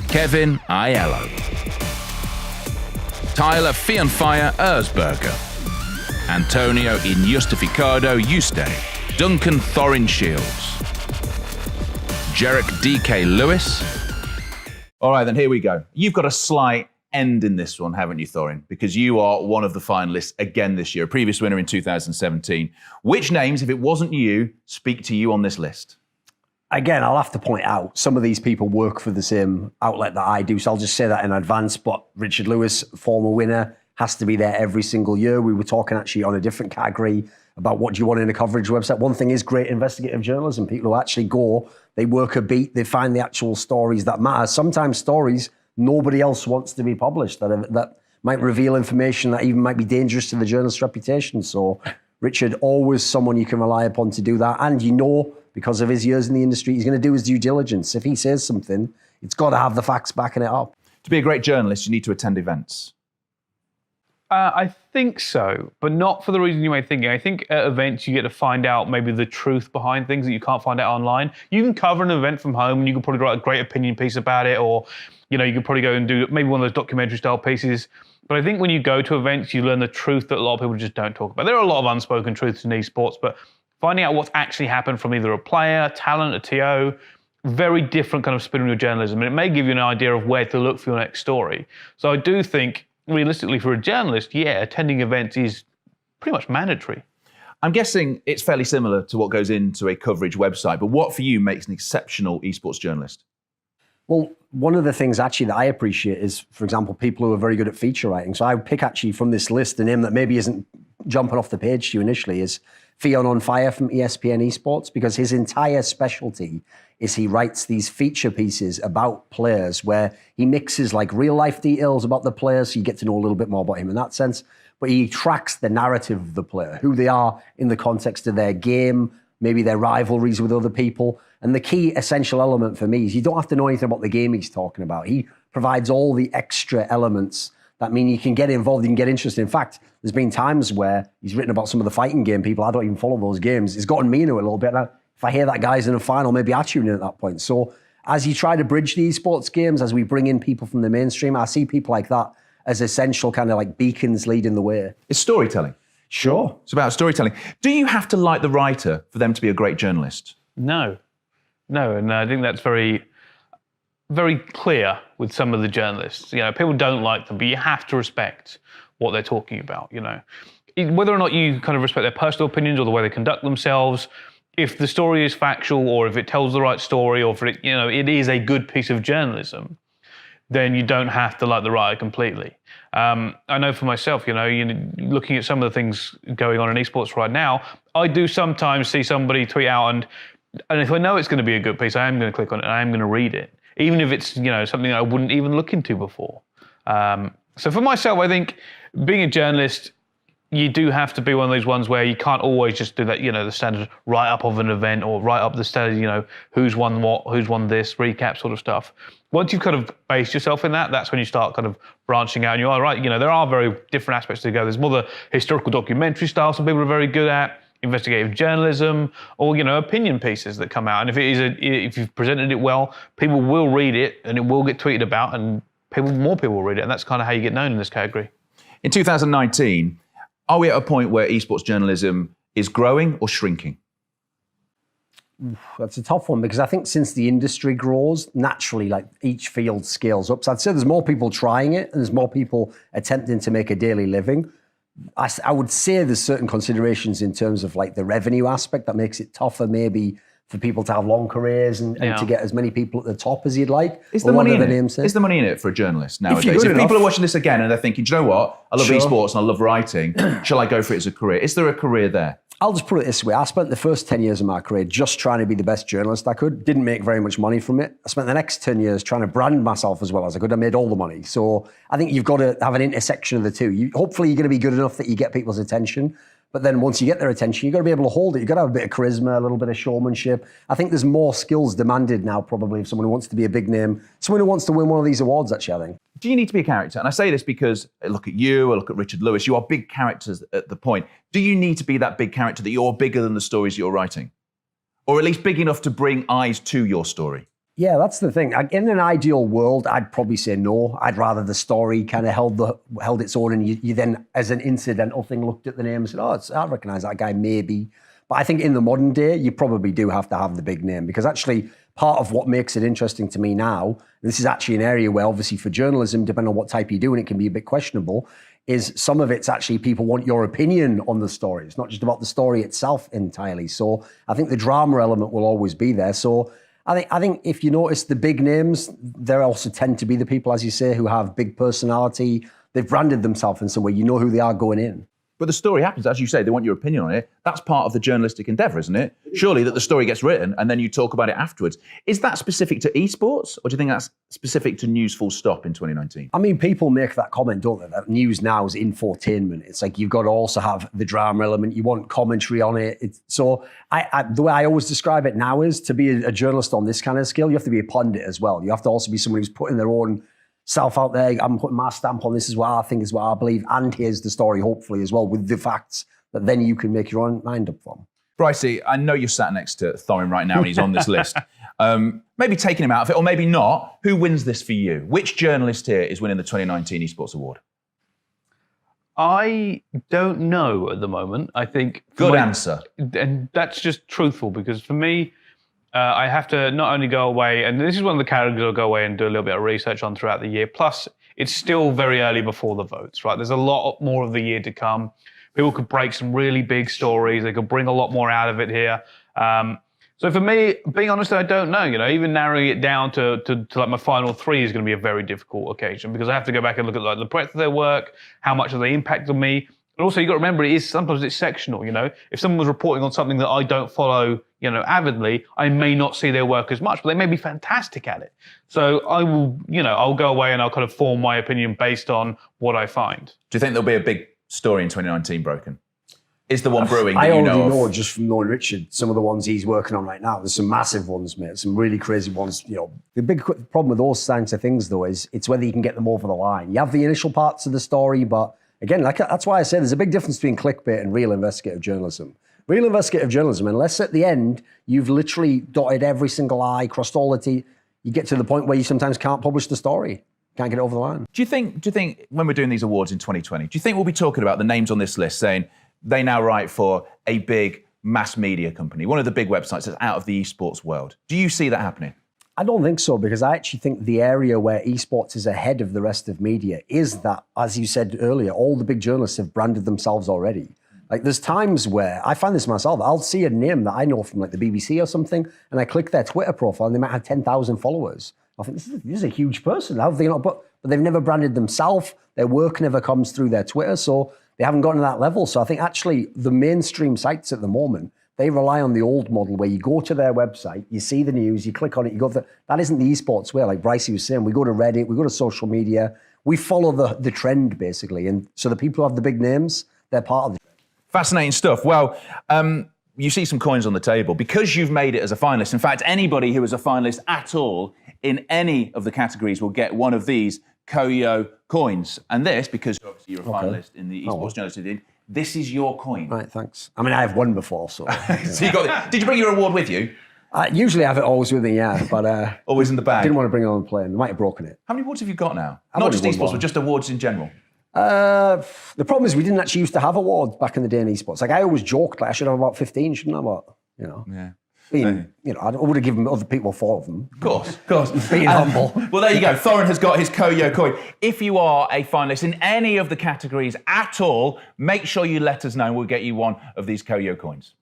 Kevin Aiello, Tyler Fionfire Erzberger, Antonio Injustificado Yuste, Duncan Thorin Shields, Jarek DK Lewis. All right, then here we go. You've got a slight end in this one, haven't you, Thorin? Because you are one of the finalists again this year, a previous winner in 2017. Which names, if it wasn't you, speak to you on this list? Again, I'll have to point out, some of these people work for the same outlet that I do, so I'll just say that in advance. But Richard Lewis, former winner, has to be there every single year. We were talking actually on a different category about what do you want in a coverage website. One thing is great investigative journalism. People who actually go, they work a beat, they find the actual stories that matter. Sometimes stories nobody else wants to be published, that might reveal information that even might be dangerous to the journalist's reputation. So Richard, always someone you can rely upon to do that. And you know, because of his years in the industry, he's going to do his due diligence. If he says something, it's got to have the facts backing it up. To be a great journalist, you need to attend events. I think so, but not for the reason you may think. I think at events you get to find out maybe the truth behind things that you can't find out online. You can cover an event from home and you can probably write a great opinion piece about it, or you could probably go and do maybe one of those documentary style pieces. But I think when you go to events, you learn the truth that a lot of people just don't talk about. There are a lot of unspoken truths in esports, but finding out what's actually happened from either a player, talent, a TO, very different kind of spin on your journalism. And it may give you an idea of where to look for your next story. So I do think, realistically, for a journalist, attending events is pretty much mandatory. I'm guessing it's fairly similar to what goes into a coverage website, but what for you makes an exceptional esports journalist? Well, one of the things actually that I appreciate is, for example, people who are very good at feature writing. So I would pick actually from this list a name that maybe isn't jumping off the page to you initially is Fion on Fire from ESPN Esports, because his entire specialty is he writes these feature pieces about players where he mixes like real life details about the players, so you get to know a little bit more about him in that sense, but he tracks the narrative of the player, who they are in the context of their game, maybe their rivalries with other people. And the key essential element for me is you don't have to know anything about the game he's talking about. He provides all the extra elements that mean you can get involved, you can get interested. In fact, there's been times where he's written about some of the fighting game people. I don't even follow those games. It's gotten me into it a little bit. Now, if I hear that guy's in a final, maybe I tune in at that point. So as you try to bridge the esports games, as we bring in people from the mainstream, I see people like that as essential kind of like beacons leading the way. It's storytelling. Sure. It's about storytelling. Do you have to like the writer for them to be a great journalist? No, and I think that's very, very clear with some of the journalists. People don't like them, but you have to respect what they're talking about. Whether or not you kind of respect their personal opinions or the way they conduct themselves, if the story is factual or if it tells the right story or if it is a good piece of journalism, then you don't have to like the writer completely. I know for myself, looking at some of the things going on in esports right now, I do sometimes see somebody tweet out and if I know it's going to be a good piece, I am going to click on it and I am going to read it, even if it's something I wouldn't even look into before. So for myself, I think being a journalist, you do have to be one of those ones where you can't always just do that, the standard write-up of an event or write up the standard, who's won what, who's won this, recap sort of stuff. Once you've kind of based yourself in that, that's when you start kind of branching out and you're all right, there are very different aspects to go. There's more the historical documentary style some people are very good at, investigative journalism, or opinion pieces that come out. And if you've presented it well, people will read it and it will get tweeted about and more people will read it. And that's kind of how you get known in this category. In 2019, are we at a point where esports journalism is growing or shrinking? That's a tough one because I think since the industry grows, naturally, like each field scales up. So I'd say there's more people trying it and there's more people attempting to make a daily living. I would say there's certain considerations in terms of like the revenue aspect that makes it tougher maybe for people to have long careers and to get as many people at the top as you'd like. Is the money in it? Is the money in it for a journalist nowadays? If people are watching this again and they're thinking, do you know what? I love esports and I love writing. Shall I go for it as a career? Is there a career there? I'll just put it this way. I spent the first 10 years of my career just trying to be the best journalist I could. Didn't make very much money from it. I spent the next 10 years trying to brand myself as well as I could. I made all the money. So I think you've got to have an intersection of the two. Hopefully you're going to be good enough that you get people's attention. But then once you get their attention, you've got to be able to hold it. You've got to have a bit of charisma, a little bit of showmanship. I think there's more skills demanded now, probably, of someone who wants to be a big name, someone who wants to win one of these awards, actually, I think. Do you need to be a character? And I say this because I look at you, I look at Richard Lewis, you are big characters at the point. Do you need to be that big character that you're bigger than the stories you're writing? Or at least big enough to bring eyes to your story? Yeah, that's the thing. In an ideal world, I'd probably say no. I'd rather the story kind of held its own, and you then, as an incidental thing, looked at the name and said, oh, I recognise that guy, maybe. But I think in the modern day, you probably do have to have the big name, because actually part of what makes it interesting to me now, and this is actually an area where obviously for journalism, depending on what type you do, and it can be a bit questionable, is some of it's actually people want your opinion on the story. It's not just about the story itself entirely. So I think the drama element will always be there. So I think if you notice the big names, they also tend to be the people, as you say, who have big personality. They've branded themselves in some way. You know who they are going in. But the story happens, as you say, they want your opinion on it. That's part of the journalistic endeavour, isn't it? Surely that the story gets written and then you talk about it afterwards. Is that specific to esports, or do you think that's specific to news full stop in 2019? I mean, people make that comment, don't they? That news now is infotainment. It's like you've got to also have the drama element. You want commentary on it. So the way I always describe it now is, to be a journalist on this kind of scale, you have to be a pundit as well. You have to also be someone who's putting their own self out there. I'm putting my stamp on this, is what I think, is what I believe, and here's the story, hopefully, as well, with the facts that then you can make your own mind up from. Brycey, I know you're sat next to Thorin right now and he's on this list. Maybe taking him out of it, or maybe not. Who wins this for you? Which journalist here is winning the 2019 Esports Award? I don't know at the moment. I think... Good answer. And that's just truthful, because for me, I have to not only go away, and this is one of the categories I'll go away and do a little bit of research on throughout the year. Plus, it's still very early before the votes, right? There's a lot more of the year to come. People could break some really big stories. They could bring a lot more out of it here. So for me, being honest, I don't know. You know, even narrowing it down to like my final three is going to be a very difficult occasion, because I have to go back and look at like the breadth of their work, how much have they impacted on me. And also, you've got to remember, sometimes it's sectional, you know. If someone was reporting on something that I don't follow, you know, avidly, I may not see their work as much, but they may be fantastic at it. So I will, you know, I'll go away and I'll kind of form my opinion based on what I find. Do you think there'll be a big story in 2019 broken? Is the one brewing that I you already know know just from knowing Richard, some of the ones he's working on right now. There's some massive ones, mate. Some really crazy ones. You know, the big problem with those kinds of things, though, is it's whether you can get them over the line. You have the initial parts of the story, but again, like that's why I say there's a big difference between clickbait and real investigative journalism. Real investigative journalism, unless at the end you've literally dotted every single I, crossed all the T, you get to the point where you sometimes can't publish the story. Can't get it over the line. Do you think when we're doing these awards in 2020, do you think we'll be talking about the names on this list saying they now write for a big mass media company, one of the big websites that's out of the esports world? Do you see that happening? I don't think so, because I actually think the area where esports is ahead of the rest of media is that, as you said earlier, all the big journalists have branded themselves already. Like, there's times where I find this myself. I'll see a name that I know from like the BBC or something, and I click their Twitter profile and they might have 10,000 followers. I think this is a huge person. How have they not? But they've never branded themselves. Their work never comes through their Twitter, so they haven't gotten to that level. So I think actually the mainstream sites at the moment, they rely on the old model where you go to their website, you see the news, you click on it, you go. That isn't the esports way. Like Brycey was saying, we go to Reddit, we go to social media, we follow the trend basically. And so the people who have the big names, they're part of the trend. Fascinating stuff. Well, you see some coins on the table because you've made it as a finalist. In fact, anybody who is a finalist at all in any of the categories will get one of these Koyo coins. And this, because obviously you're a finalist in the esports journalism, this is your coin. Right, thanks. I mean, I have won before, so. So you got it. Did you bring your award with you? Usually I have it always with me, yeah, but always in the bag. I didn't want to bring it on the plane. I might have broken it. How many awards have you got now? I've Not just only won esports, one. but just awards in general. The problem is we didn't actually used to have awards back in the day in esports. Like I always joked, like I should have about 15, shouldn't I? But, you know. Yeah. Being, you know, I would have given other people 4 of them. Of course. Being humble. Well, there you go. Thorin has got his Koyo coin. If you are a finalist in any of the categories at all, make sure you let us know and we'll get you one of these Koyo coins.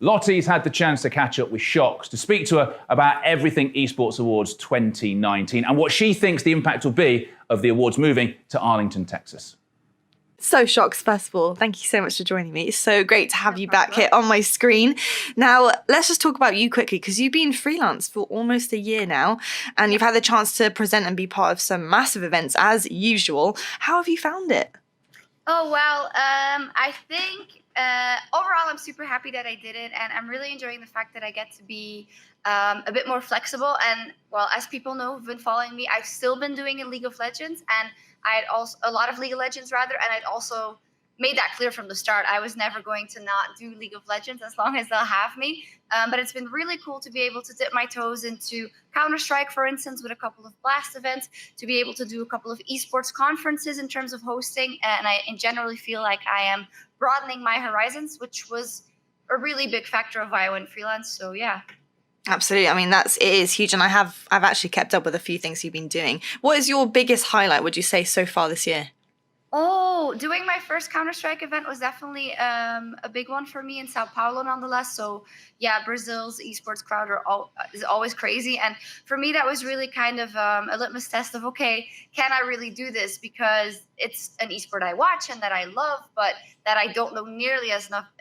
Lottie's had the chance to catch up with Shocks to speak to her about everything Esports Awards 2019 and what she thinks the impact will be of the awards moving to Arlington, Texas. So Shocks, first of all, thank you so much for joining me. It's so great to have you back here on my screen. Now, let's just talk about you quickly, because you've been freelance for almost a year now, and you've had the chance to present and be part of some massive events as usual. How have you found it? Oh, well, I think overall I'm super happy that I did it, and I'm really enjoying the fact that I get to be a bit more flexible. And, well, as people know who've been following me, I've still been doing in League of Legends, and I had also a lot of League of Legends rather, and I'd also made that clear from the start. I was never going to not do League of Legends as long as they'll have me. But it's been really cool to be able to dip my toes into Counter-Strike, for instance, with a couple of Blast events, to be able to do a couple of esports conferences in terms of hosting. And I generally feel like I am broadening my horizons, which was a really big factor of why I went freelance. So, yeah. Absolutely. I mean, it is huge, and I've actually kept up with a few things you've been doing. What is your biggest highlight, would you say, so far this year? Oh, doing my first Counter-Strike event was definitely a big one for me in Sao Paulo, nonetheless. So, yeah, Brazil's esports crowd is always crazy. And for me, that was really kind of a litmus test of, okay, can I really do this? Because it's an esport I watch and that I love, but that I don't know nearly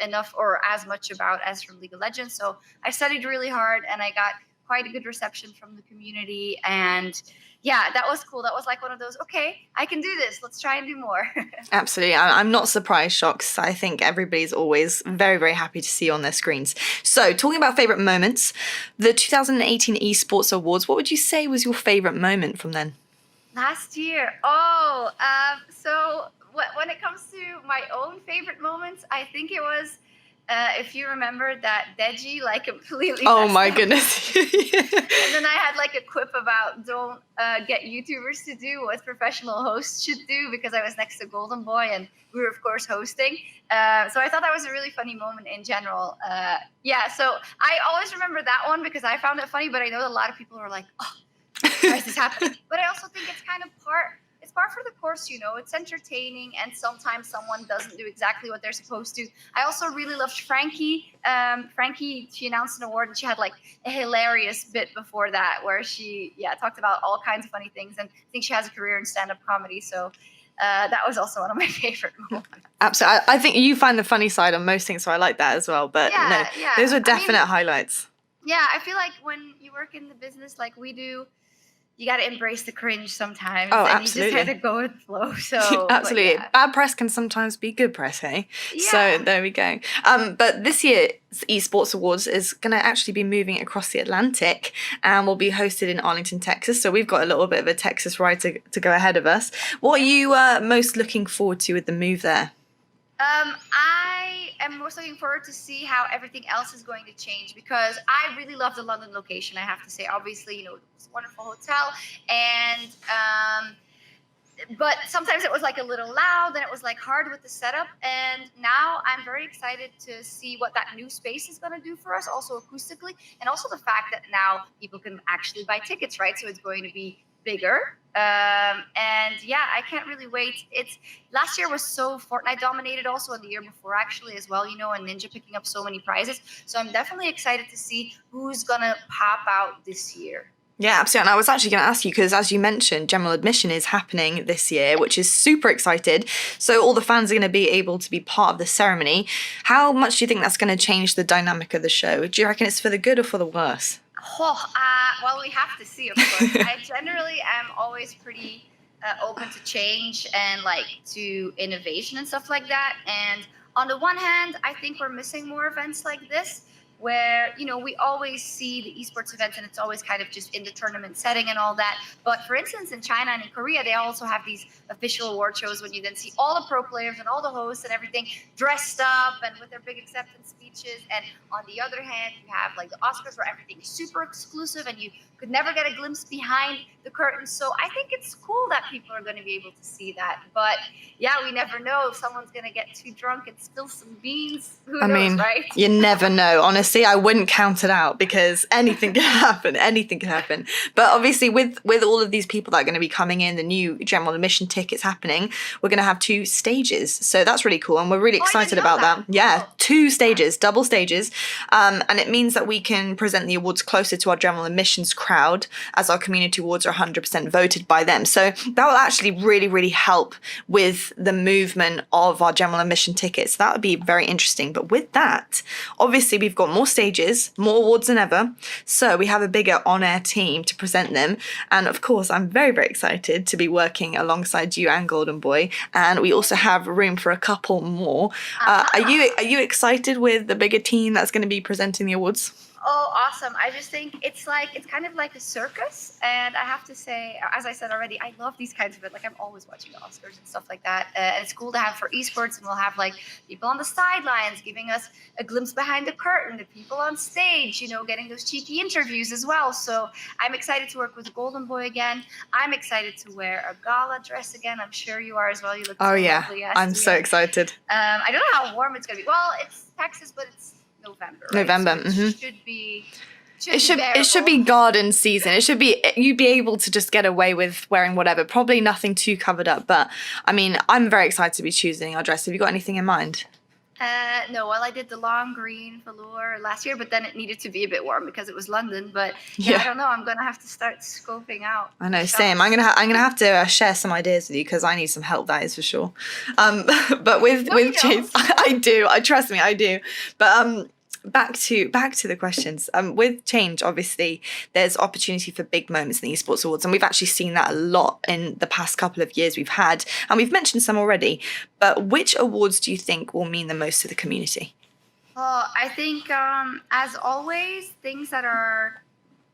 enough or as much about as from League of Legends. So I studied really hard, and I got quite a good reception from the community. And yeah, that was cool. That was like one of those, okay, I can do this. Let's try and do more. Absolutely. I'm not surprised, Shocks. I think everybody's always very, very happy to see you on their screens. So, talking about favourite moments, the 2018 Esports Awards, what would you say was your favourite moment from then? Last year. So when it comes to my own favorite moments, I think it was, if you remember that Deji completely. Oh my up. goodness. And then I had a quip about don't get YouTubers to do what professional hosts should do, because I was next to Golden Boy and we were of course hosting. So I thought that was a really funny moment in general. So I always remember that one because I found it funny, but I know that a lot of people are like, oh, why is this happening? But I also think it's kind of par for the course, it's entertaining, and sometimes someone doesn't do exactly what they're supposed to. I also really loved Frankie. She announced an award, and she had a hilarious bit before that where she talked about all kinds of funny things, and I think she has a career in stand-up comedy. So that was also one of my favorite moments. Absolutely. I think you find the funny side on most things, so I like that as well. But those were definite highlights. Yeah, I feel like when you work in the business like we do, you got to embrace the cringe sometimes. Oh, and absolutely. You just have to go with the flow. So absolutely. Bad press can sometimes be good press, hey? Yeah. So there we go. But this year's Esports Awards is going to actually be moving across the Atlantic and will be hosted in Arlington, Texas. So we've got a little bit of a Texas ride to go ahead of us. What are you most looking forward to with the move there? I am most looking forward to see how everything else is going to change, because I really love the London location, I have to say. Obviously, it's a wonderful hotel, and but sometimes it was a little loud, and it was hard with the setup. And now I'm very excited to see what that new space is going to do for us, also acoustically, and also the fact that now people can actually buy tickets, right? So it's going to be bigger. I can't really wait. Last year was so Fortnite dominated, also, and the year before actually as well, and Ninja picking up so many prizes. So I'm definitely excited to see who's gonna pop out this year. Yeah, absolutely. And I was actually going to ask you, because as you mentioned, general admission is happening this year, which is super excited. So all the fans are going to be able to be part of the ceremony. How much do you think that's going to change the dynamic of the show? Do you reckon it's for the good or for the worse? Well, we have to see, of course. I generally am always pretty open to change and to innovation and stuff like that. And on the one hand, I think we're missing more events like this, where, we always see the esports events and it's always kind of just in the tournament setting and all that. But for instance, in China and in Korea, they also have these official award shows when you then see all the pro players and all the hosts and everything dressed up and with their big acceptance speeches. And on the other hand, you have the Oscars, where everything is super exclusive and you could never get a glimpse behind the curtain. So I think it's cool that people are going to be able to see that. But yeah, we never know if someone's going to get too drunk and spill some beans. Who knows, right? You never know. Honestly, I wouldn't count it out because anything can happen. Anything can happen. But obviously, with all of these people that are going to be coming in, the new general admission tickets happening, we're going to have 2 stages. So that's really cool, and we're really excited about that. Yeah, 2 stages, double stages, and it means that we can present the awards closer to our general admissions crowd, as our community awards are 100% voted by them. So that will actually really, really help with the movement of our general admission tickets. That would be very interesting. But with that, obviously we've got more stages, more awards than ever. So we have a bigger on-air team to present them. And of course, I'm very, very excited to be working alongside you and Golden Boy. And we also have room for a couple more. Are you excited with the bigger team that's going to be presenting the awards? Oh, awesome. I just think it's kind of like a circus. And I have to say, as I said already, I love these kinds of it. Like, I'm always watching the Oscars and stuff like that. And it's cool to have for esports. And we'll have like people on the sidelines giving us a glimpse behind the curtain, the people on stage, getting those cheeky interviews as well. So I'm excited to work with Golden Boy again. I'm excited to wear a gala dress again. I'm sure you are as well. You look so lovely. I'm so excited. I don't know how warm it's going to be. Well, it's Texas, but it's November. Right? November. So it should be. It should be garden season. It should be, you'd be able to just get away with wearing whatever. Probably nothing too covered up. But I mean, I'm very excited to be choosing our dress. Have you got anything in mind? No, well, I did the long green velour last year, but then it needed to be a bit warm because it was London. But I don't know. I'm gonna have to start scoping out. I know, same. I'm gonna have to share some ideas with you because I need some help. That is for sure. But with Chase, I do. Trust me, I do. But back to the questions. With change, obviously, there's opportunity for big moments in the Esports Awards, and we've actually seen that a lot in the past couple of years we've had, and we've mentioned some already. But which awards do you think will mean the most to the community? Oh, I think, as always, things that are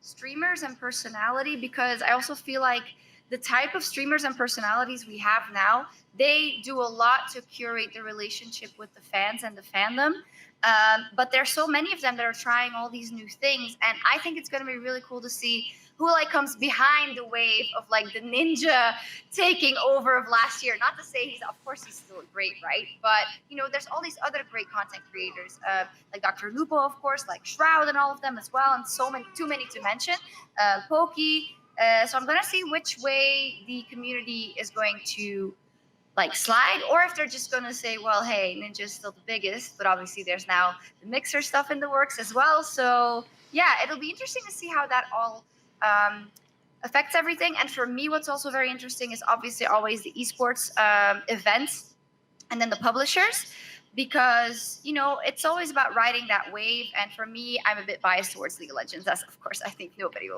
streamers and personality, because I also feel like the type of streamers and personalities we have now, they do a lot to curate the relationship with the fans and the fandom. But there's so many of them that are trying all these new things, and I think it's going to be really cool to see who comes behind the wave of the ninja taking over of last year. Not to say he's still great, right? But there's all these other great content creators, like Dr. Lupo, of course, like Shroud and all of them as well, and too many to mention. Pokey. So I'm going to see which way the community is going to slide, or if they're just gonna say, well, hey, Ninja's still the biggest, but obviously there's now the mixer stuff in the works as well. So yeah, it'll be interesting to see how that all affects everything. And for me, what's also very interesting is obviously always the esports events and then the publishers, because it's always about riding that wave. And for me, I'm a bit biased towards League of Legends, as of course I think nobody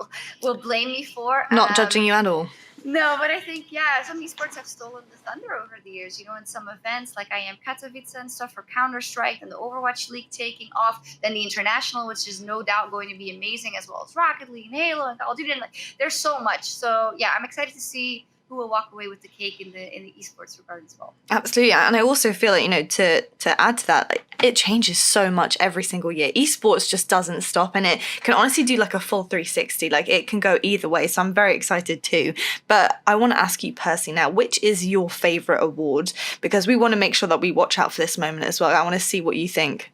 will blame me for. Not judging you at all. No, but I think, some esports have stolen the thunder over the years, in some events like I Am Katowice and stuff for Counter-Strike, and the Overwatch League taking off, then the International, which is no doubt going to be amazing, as well as Rocket League and Halo and Call of Duty. And there's so much. So yeah, I'm excited to see who will walk away with the cake in the esports regard as well. Absolutely, and I also feel like, to add to that, it changes so much every single year. Esports just doesn't stop, and it can honestly do a full 360. It can go either way, so I'm very excited too. But I want to ask you personally now, which is your favorite award? Because we want to make sure that we watch out for this moment as well. I want to see what you think.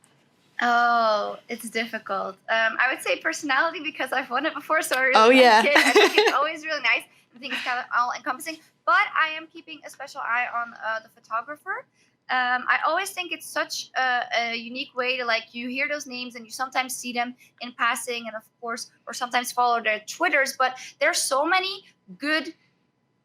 Oh, it's difficult. I would say personality, because I've won it before, so I really like it. I think it's always really nice. I think it's kind of all-encompassing, but I am keeping a special eye on the photographer. I always think it's such a unique way to you hear those names and you sometimes see them in passing, and of course, or sometimes follow their Twitters, but there's so many good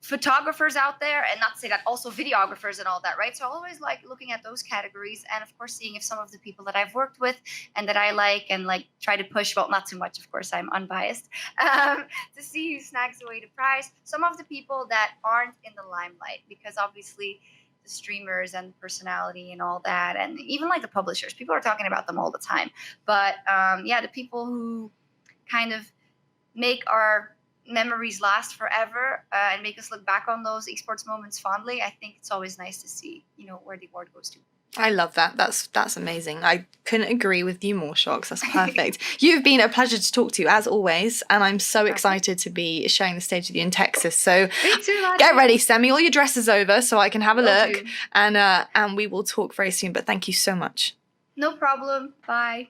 photographers out there, and not to say that also videographers and all that, right? So I always like looking at those categories, and of course seeing if some of the people that I've worked with and that I like and try to push, well, not too much, of course, I'm unbiased, to see who snags away the prize. Some of the people that aren't in the limelight, because obviously the streamers and personality and all that, and even the publishers, people are talking about them all the time. But the people who kind of make our memories last forever and make us look back on those esports moments fondly, I think it's always nice to see, where the award goes to. I love that. That's amazing. I couldn't agree with you more, Shox. That's perfect. You've been a pleasure to talk to, as always, and I'm so excited to be sharing the stage with you in Texas. So get ready, send me all your dresses over so I can have a look, and we will talk very soon. But thank you so much. No problem. Bye.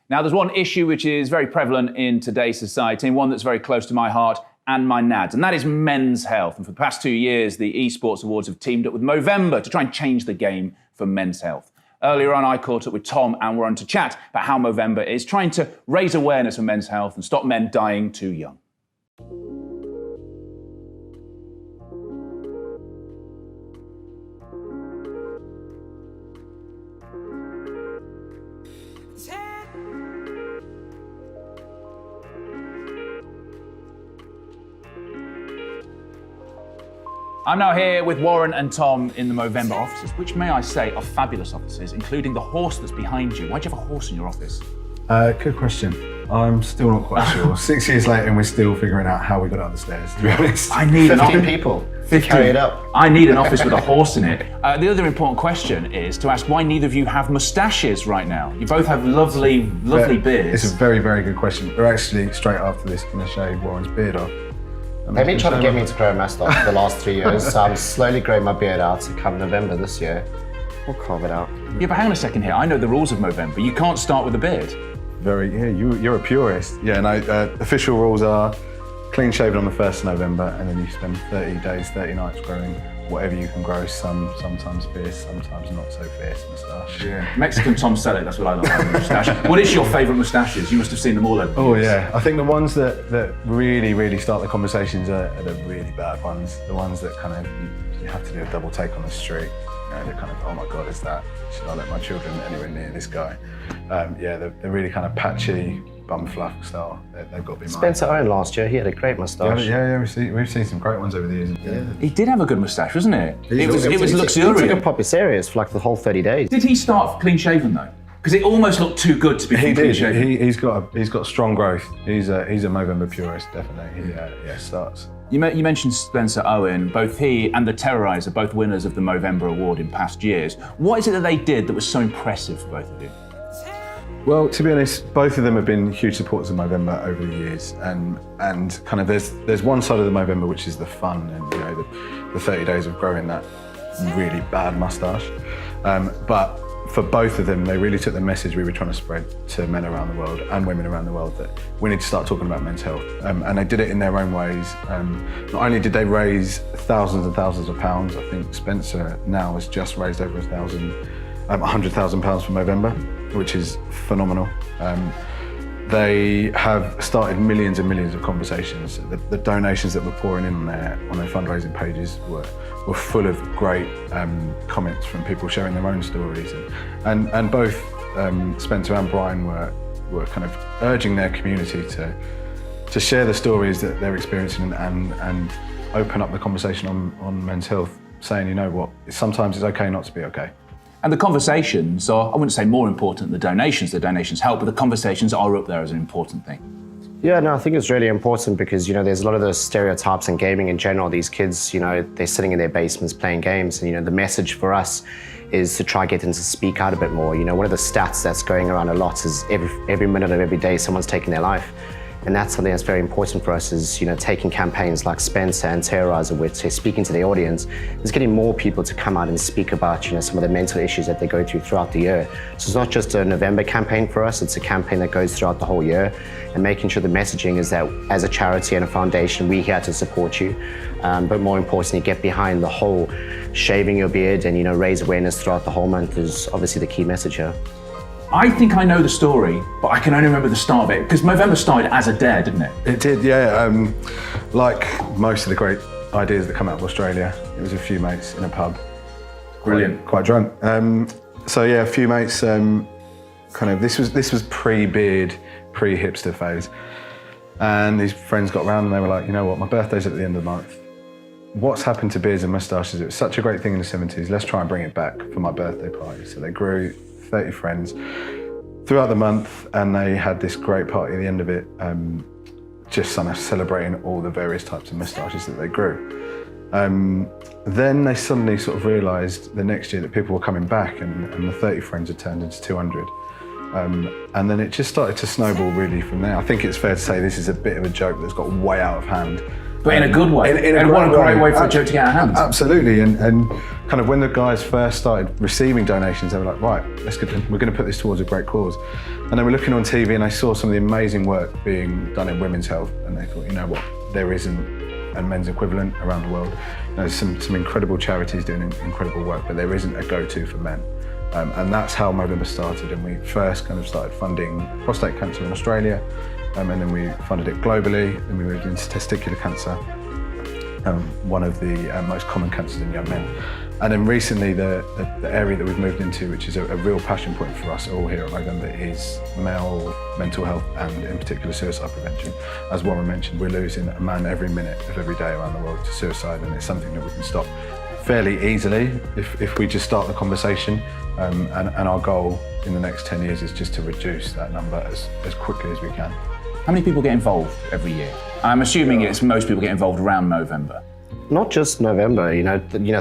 Now, there's one issue which is very prevalent in today's society, and one that's very close to my heart and my nads, and that is men's health. And for the past 2 years, the Esports Awards have teamed up with Movember to try and change the game for men's health. Earlier on, I caught up with Tom, and we're on to chat about how Movember is trying to raise awareness of men's health and stop men dying too young. I'm now here with Warren and Tom in the Movember offices, which, may I say, are fabulous offices, including the horse that's behind you. Why'd you have a horse in your office? Good question. I'm still not quite sure. 6 years later, and we're still figuring out how we got up the stairs, to be honest. I need 15 people to carry it up. I need an office with a horse in it. The other important question is to ask why neither of you have moustaches right now. You both have lovely beards. It's a very, very good question. We're actually, straight after this, going to shave Warren's beard off. They've been trying to get me to grow a moustache for the last 3 years, so I'm slowly growing my beard out, so come November this year, we'll carve it out. Yeah, but hang on a second here. I know the rules of Movember. You can't start with a beard. You're a purist. Yeah, no, official rules are clean shaven on the 1st of November, and then you spend 30 days, 30 nights growing whatever you can grow, sometimes fierce, sometimes not so fierce moustache. Yeah. Mexican Tom Selleck, that's what I like, moustache. What is your favourite moustaches? You must have seen them all over the years. Yeah, I think the ones that really start the conversations are the really bad ones, the ones that kind of, you have to do a double take on the street. You know, they're kind of, oh my God, is that, should I let my children anywhere near this guy? They're really kind of patchy, bum fluff style. They've got to be mine. Spencer Owen last year, he had a great moustache. Yeah, we've seen some great ones over the years. Yeah. He did have a good moustache, wasn't it? It was luxurious. He took a proper serious for like the whole 30 days. Did he start clean shaven though? Because it almost looked too good to be clean shaven. He's got strong growth. He's a Movember purist, definitely. He starts. You mentioned Spencer Owen. Both he and the Terrorizer, both winners of the Movember Award in past years. What is it that they did that was so impressive for both of you? Well, to be honest, both of them have been huge supporters of Movember over the years, and kind of there's one side of the Movember which is the fun and, you know, the 30 days of growing that really bad moustache. But for both of them, they really took the message we were trying to spread to men around the world and women around the world that we need to start talking about men's health. And they did it in their own ways. Not only did they raise thousands and thousands of pounds, I think Spencer now has just raised over £100,000 for Movember, which is phenomenal. They have started millions and millions of conversations. The donations that were pouring in on their fundraising pages were full of great comments from people sharing their own stories. And both Spencer and Brian were kind of urging their community to share the stories that they're experiencing and open up the conversation on men's health, saying, you know what, sometimes it's okay not to be okay. And the conversations are, I wouldn't say more important than the donations. The donations help, but the conversations are up there as an important thing. Yeah, no, I think it's really important because, you know, there's a lot of those stereotypes in gaming in general. These kids, you know, they're sitting in their basements playing games, and, you know, the message for us is to try get them to speak out a bit more. You know, one of the stats that's going around a lot is every minute of every day someone's taking their life. And that's something that's very important for us is, you know, taking campaigns like Spencer and Terrorizer, where they're speaking to the audience, is getting more people to come out and speak about, you know, some of the mental issues that they go through throughout the year. So it's not just a November campaign for us, it's a campaign that goes throughout the whole year, and making sure the messaging is that as a charity and a foundation, we're here to support you. But more importantly, get behind the whole shaving your beard and, you know, raise awareness throughout the whole month is obviously the key message here. I think I know the story, but I can only remember the start of it, because Movember started as a dare, didn't it? It did, yeah. Like most of the great ideas that come out of Australia, it was a few mates in a pub. Brilliant. Quite drunk. So yeah, a few mates, this was pre-beard, pre-hipster phase. And these friends got round and they were like, you know what, my birthday's at the end of the month. What's happened to beards and moustaches? It was such a great thing in the 70s. Let's try and bring it back for my birthday party. So they grew 30 friends throughout the month, and they had this great party at the end of it, just kind of celebrating all the various types of moustaches that they grew. Then they suddenly sort of realised the next year that people were coming back, and the 30 friends had turned into 200. And then it just started to snowball really from there. I think it's fair to say this is a bit of a joke that's got way out of hand. But in a good way. And what a great way for a joke to get out of hand. Absolutely, and kind of when the guys first started receiving donations, they were like, right, we're going to put this towards a great cause. And they were looking on TV and they saw some of the amazing work being done in women's health, and they thought, you know what, there isn't a men's equivalent around the world. There's some incredible charities doing incredible work, but there isn't a go-to for men. And that's how Movember started, and we first kind of started funding prostate cancer in Australia, and then we funded it globally, then we moved into testicular cancer, one of the most common cancers in young men. And then recently the area that we've moved into, which is a real passion point for us all here at Movember, is male mental health and in particular suicide prevention. As Warren mentioned, we're losing a man every minute of every day around the world to suicide, and it's something that we can stop fairly easily if we just start the conversation. And our goal in the next 10 years is just to reduce that number as quickly as we can. How many people get involved every year? I'm assuming it's most people get involved around Movember. Not just November,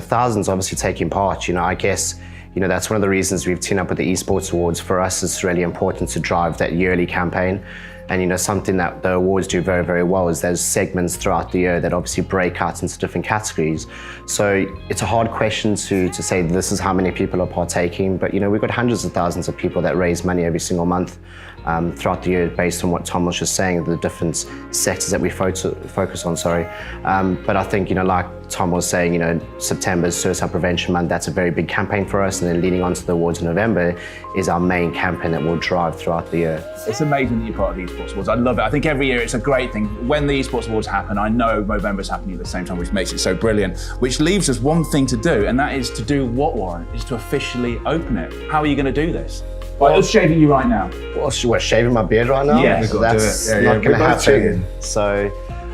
thousands obviously taking part. I guess, that's one of the reasons we've teamed up with the Esports Awards. For us, it's really important to drive that yearly campaign. And something that the awards do very, very well is there's segments throughout the year that obviously break out into different categories. So it's a hard question to say this is how many people are partaking, but we've got hundreds of thousands of people that raise money every single month throughout the year based on what Tom was just saying, the different sectors that we focus on, But I think, like Tom was saying, September's Suicide Prevention Month, that's a very big campaign for us, and then leading on to the awards in November is our main campaign that we'll drive throughout the year. It's amazing that you're part of the Esports Awards. I love it. I think every year it's a great thing. When the Esports Awards happen, I know Movember's happening at the same time, which makes it so brilliant, which leaves us one thing to do, and that is to do what, Warren? Is to officially open it. How are you going to do this? Well, I'm shaving you right now. What, shaving my beard right now? Yes. That's not going to happen. So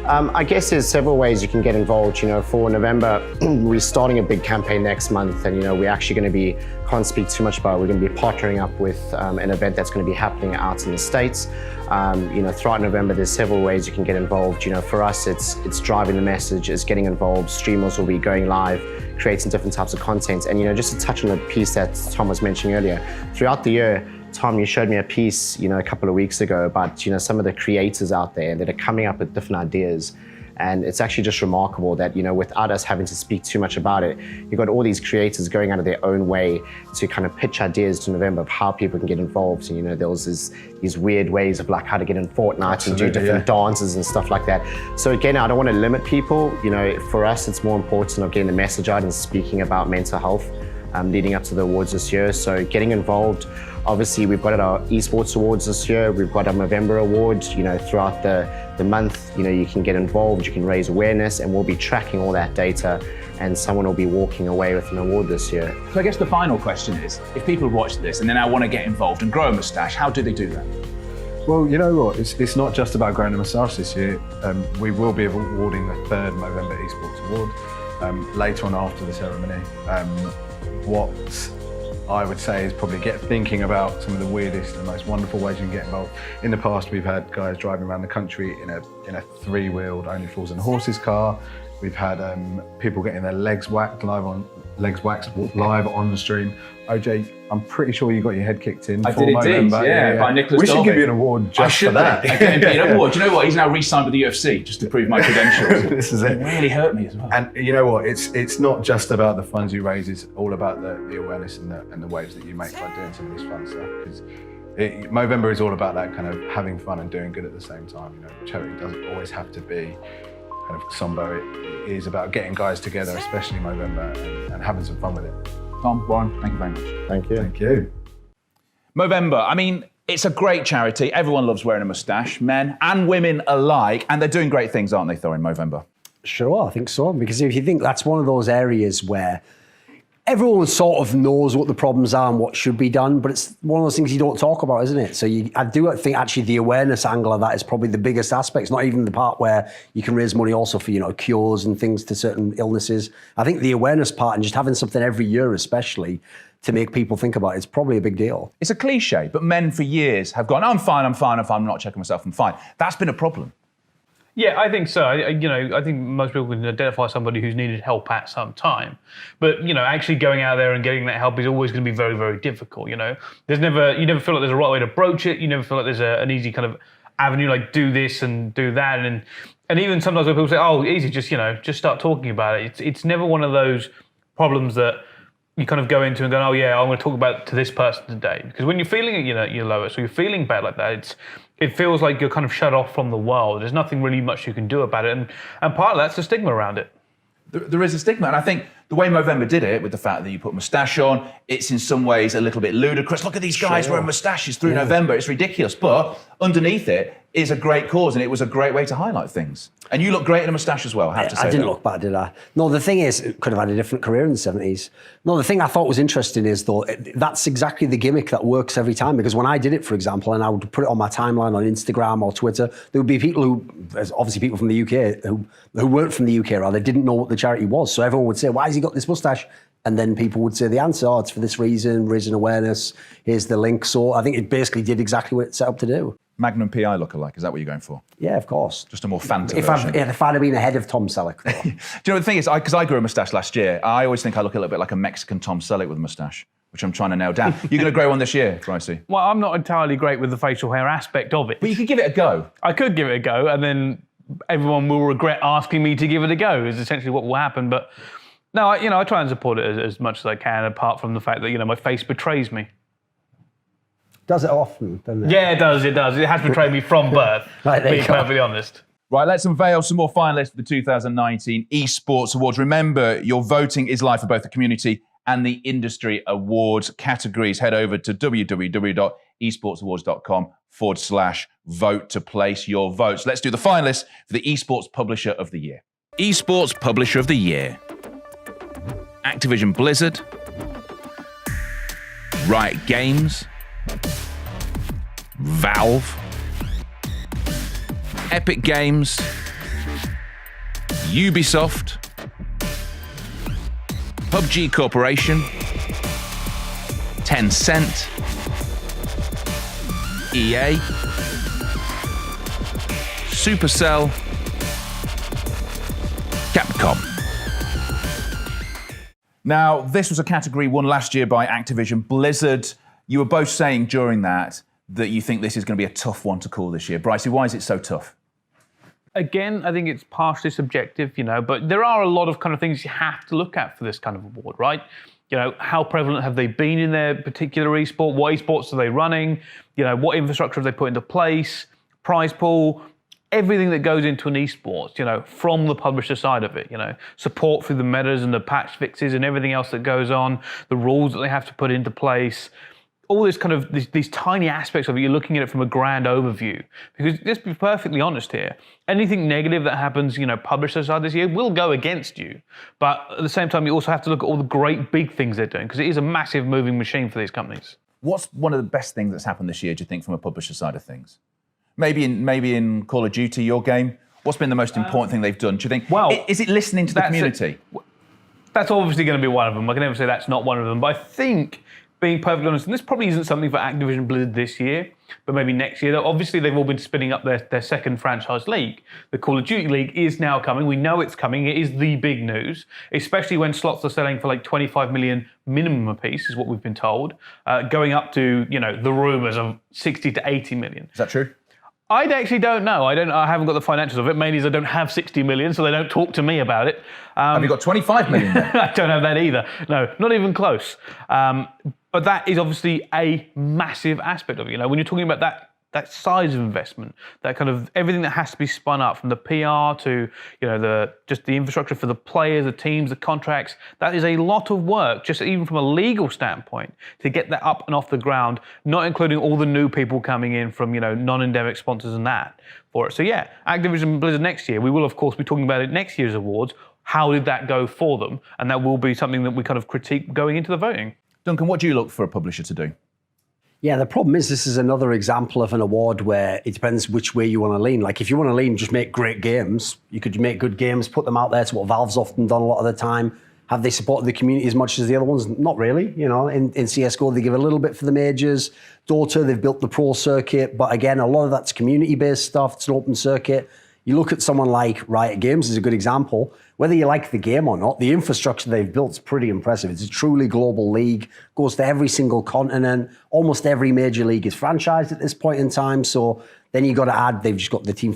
I guess there's several ways you can get involved. For November, we're starting a big campaign next month, and we're actually going to be, can't speak too much about it, we're going to be partnering up with an event that's going to be happening out in the States. Throughout November, there's several ways you can get involved. For us, it's driving the message, it's getting involved. Streamers will be going live, creating different types of content. And just to touch on the piece that Tom was mentioning earlier, throughout the year, Tom, you showed me a piece, a couple of weeks ago about, some of the creators out there that are coming up with different ideas. And it's actually just remarkable that, without us having to speak too much about it, you've got all these creators going out of their own way to kind of pitch ideas to November of how people can get involved. And, there was these weird ways of how to get in Fortnite and do different dances and stuff like that. So again, I don't want to limit people. For us, it's more important of getting the message out and speaking about mental health leading up to the awards this year. So getting involved. Obviously, we've got our Esports Awards this year. We've got our Movember Awards. Throughout the month, you can get involved, you can raise awareness, and we'll be tracking all that data, and someone will be walking away with an award this year. So I guess the final question is, if people watch this and then I want to get involved and grow a moustache, how do they do that? Well, you know what? It's not just about growing a moustache this year. We will be awarding the third Movember Esports Award later on after the ceremony. What I would say is probably get thinking about some of the weirdest and most wonderful ways you can get involved. In the past, we've had guys driving around the country in a three-wheeled Only Fools and Horses car. We've had people getting their legs waxed live on the stream. OJ, I'm pretty sure you got your head kicked in. I did indeed, yeah, by Nicholas We should Dolby. give you an award just for that. I get an award. Do you know what? He's now re-signed with the UFC just to prove my credentials. This is it. It really hurt me as well. And you know what? It's not just about the funds you raise. It's all about the awareness and the waves that you make by doing some of this fun stuff. Because Movember is all about that kind of having fun and doing good at the same time. Charity doesn't always have to be kind of somber. It is about getting guys together, especially Movember, and having some fun with it. Tom, Warren, thank you very much. Thank you. Thank you. Movember, I mean, it's a great charity. Everyone loves wearing a moustache, men and women alike, and they're doing great things, aren't they, Thor, in Movember? Sure, I think so. Because if you think that's one of those areas where everyone sort of knows what the problems are and what should be done, but it's one of those things you don't talk about, isn't it? So I do think actually the awareness angle of that is probably the biggest aspect. It's not even the part where you can raise money also for, cures and things to certain illnesses. I think the awareness part and just having something every year especially to make people think about it's probably a big deal. It's a cliche, but men for years have gone, I'm fine, I'm not checking myself, I'm fine. That's been a problem. Yeah, I think so. I think most people can identify somebody who's needed help at some time. But, actually going out there and getting that help is always going to be very, very difficult, You never feel like there's a right way to approach it. You never feel like there's an easy kind of avenue, like do this and do that. And even sometimes when people say, oh, easy, just start talking about it. It's never one of those problems that you kind of go into and go, oh yeah, I'm going to talk about it to this person today. Because when you're feeling your lowest, or you're feeling bad like that, it feels like you're kind of shut off from the world. There's nothing really much you can do about it. And part of that's the stigma around it. There is a stigma. And I think the way Movember did it, with the fact that you put moustache on, it's in some ways a little bit ludicrous. Look at these guys wearing moustaches through November. It's ridiculous. But underneath it is a great cause, and it was a great way to highlight things. And you look great in a moustache as well, I have to say. I didn't look bad, did I? No, the thing is, could have had a different career in the 70s. No, the thing I thought was interesting is, though, that's exactly the gimmick that works every time. Because when I did it, for example, and I would put it on my timeline on Instagram or Twitter, there would be people who, obviously people from the UK, who weren't from the UK, rather, didn't know what the charity was. So everyone would say, why has he got this moustache? And then people would say the answer, it's for this reason, raising awareness, here's the link. So I think it basically did exactly what it's set up to do. Magnum PI lookalike, is that what you're going for? Yeah, of course. Just a more phantom if version. If I'd have been ahead of Tom Selleck, though. Do you know, the thing is, because I grew a moustache last year, I always think I look a little bit like a Mexican Tom Selleck with a moustache, which I'm trying to nail down. You're going to grow one this year, Brycey? Well, I'm not entirely great with the facial hair aspect of it. But you could give it a go. I could give it a go, and then everyone will regret asking me to give it a go, is essentially what will happen. But no, I try and support it as much as I can, apart from the fact that, my face betrays me. Does it often, doesn't it? Yeah, it does. It has betrayed me from birth, Right, there being you go. perfectly honest. Right, let's unveil some more finalists for the 2019 Esports Awards. Remember, your voting is live for both the community and the industry awards categories. Head over to www.esportsawards.com/vote to place your votes. Let's do the finalists for the Esports Publisher of the Year. Esports Publisher of the Year. Activision Blizzard. Riot Games. Valve. Epic Games. Ubisoft. PUBG Corporation. Tencent. EA. Supercell. Capcom. Now, this was a category won last year by Activision Blizzard. You were both saying during that you think this is going to be a tough one to call this year. Brycey, why is it so tough? Again, I think it's partially subjective, but there are a lot of kind of things you have to look at for this kind of award, right? How prevalent have they been in their particular esport? What esports are they running? What infrastructure have they put into place? Prize pool, everything that goes into an esports, from the publisher side of it, support through the metas and the patch fixes and everything else that goes on, the rules that they have to put into place, all this kind of, these tiny aspects of it, you're looking at it from a grand overview. Because let's be perfectly honest here, anything negative that happens, publisher side this year will go against you. But at the same time, you also have to look at all the great big things they're doing, because it is a massive moving machine for these companies. What's one of the best things that's happened this year, do you think, from a publisher side of things? Maybe in Call of Duty, your game, what's been the most important thing they've done? Do you think, is it listening to the community? That's obviously going to be one of them. I can never say that's not one of them. But I think, being perfectly honest, and this probably isn't something for Activision Blizzard this year, but maybe next year. Obviously, they've all been spinning up their second franchise league. The Call of Duty League is now coming. We know it's coming. It is the big news, especially when slots are selling for like 25 million minimum a piece, is what we've been told, going up to, the rumours of 60 to 80 million. Is that true? I actually don't know. I haven't got the financials of it, mainly as I don't have 60 million, so they don't talk to me about it. Have you got 25 million then? I don't have that either. No, not even close. But that is obviously a massive aspect of it. When you're talking about that that size of investment, that kind of everything that has to be spun up from the PR to just the infrastructure for the players, the teams, the contracts. That is a lot of work, just even from a legal standpoint, to get that up and off the ground, not including all the new people coming in from non-endemic sponsors and that for it. So yeah, Activision Blizzard next year, we will of course be talking about it next year's awards. How did that go for them? And that will be something that we kind of critique going into the voting. Duncan, what do you look for a publisher to do? Yeah, the problem is this is another example of an award where it depends which way you want to lean. Like if you want to lean, just make great games. You could make good games, put them out there. It's what Valve's often done a lot of the time. Have they supported the community as much as the other ones? Not really. In CSGO, they give a little bit for the majors. Dota, they've built the pro circuit. But again, a lot of that's community-based stuff. It's an open circuit. You look at someone like Riot Games is a good example. Whether you like the game or not, the infrastructure they've built is pretty impressive. It's a truly global league, goes to every single continent. Almost every major league is franchised at this point in time. So then you got to add, they've just got the team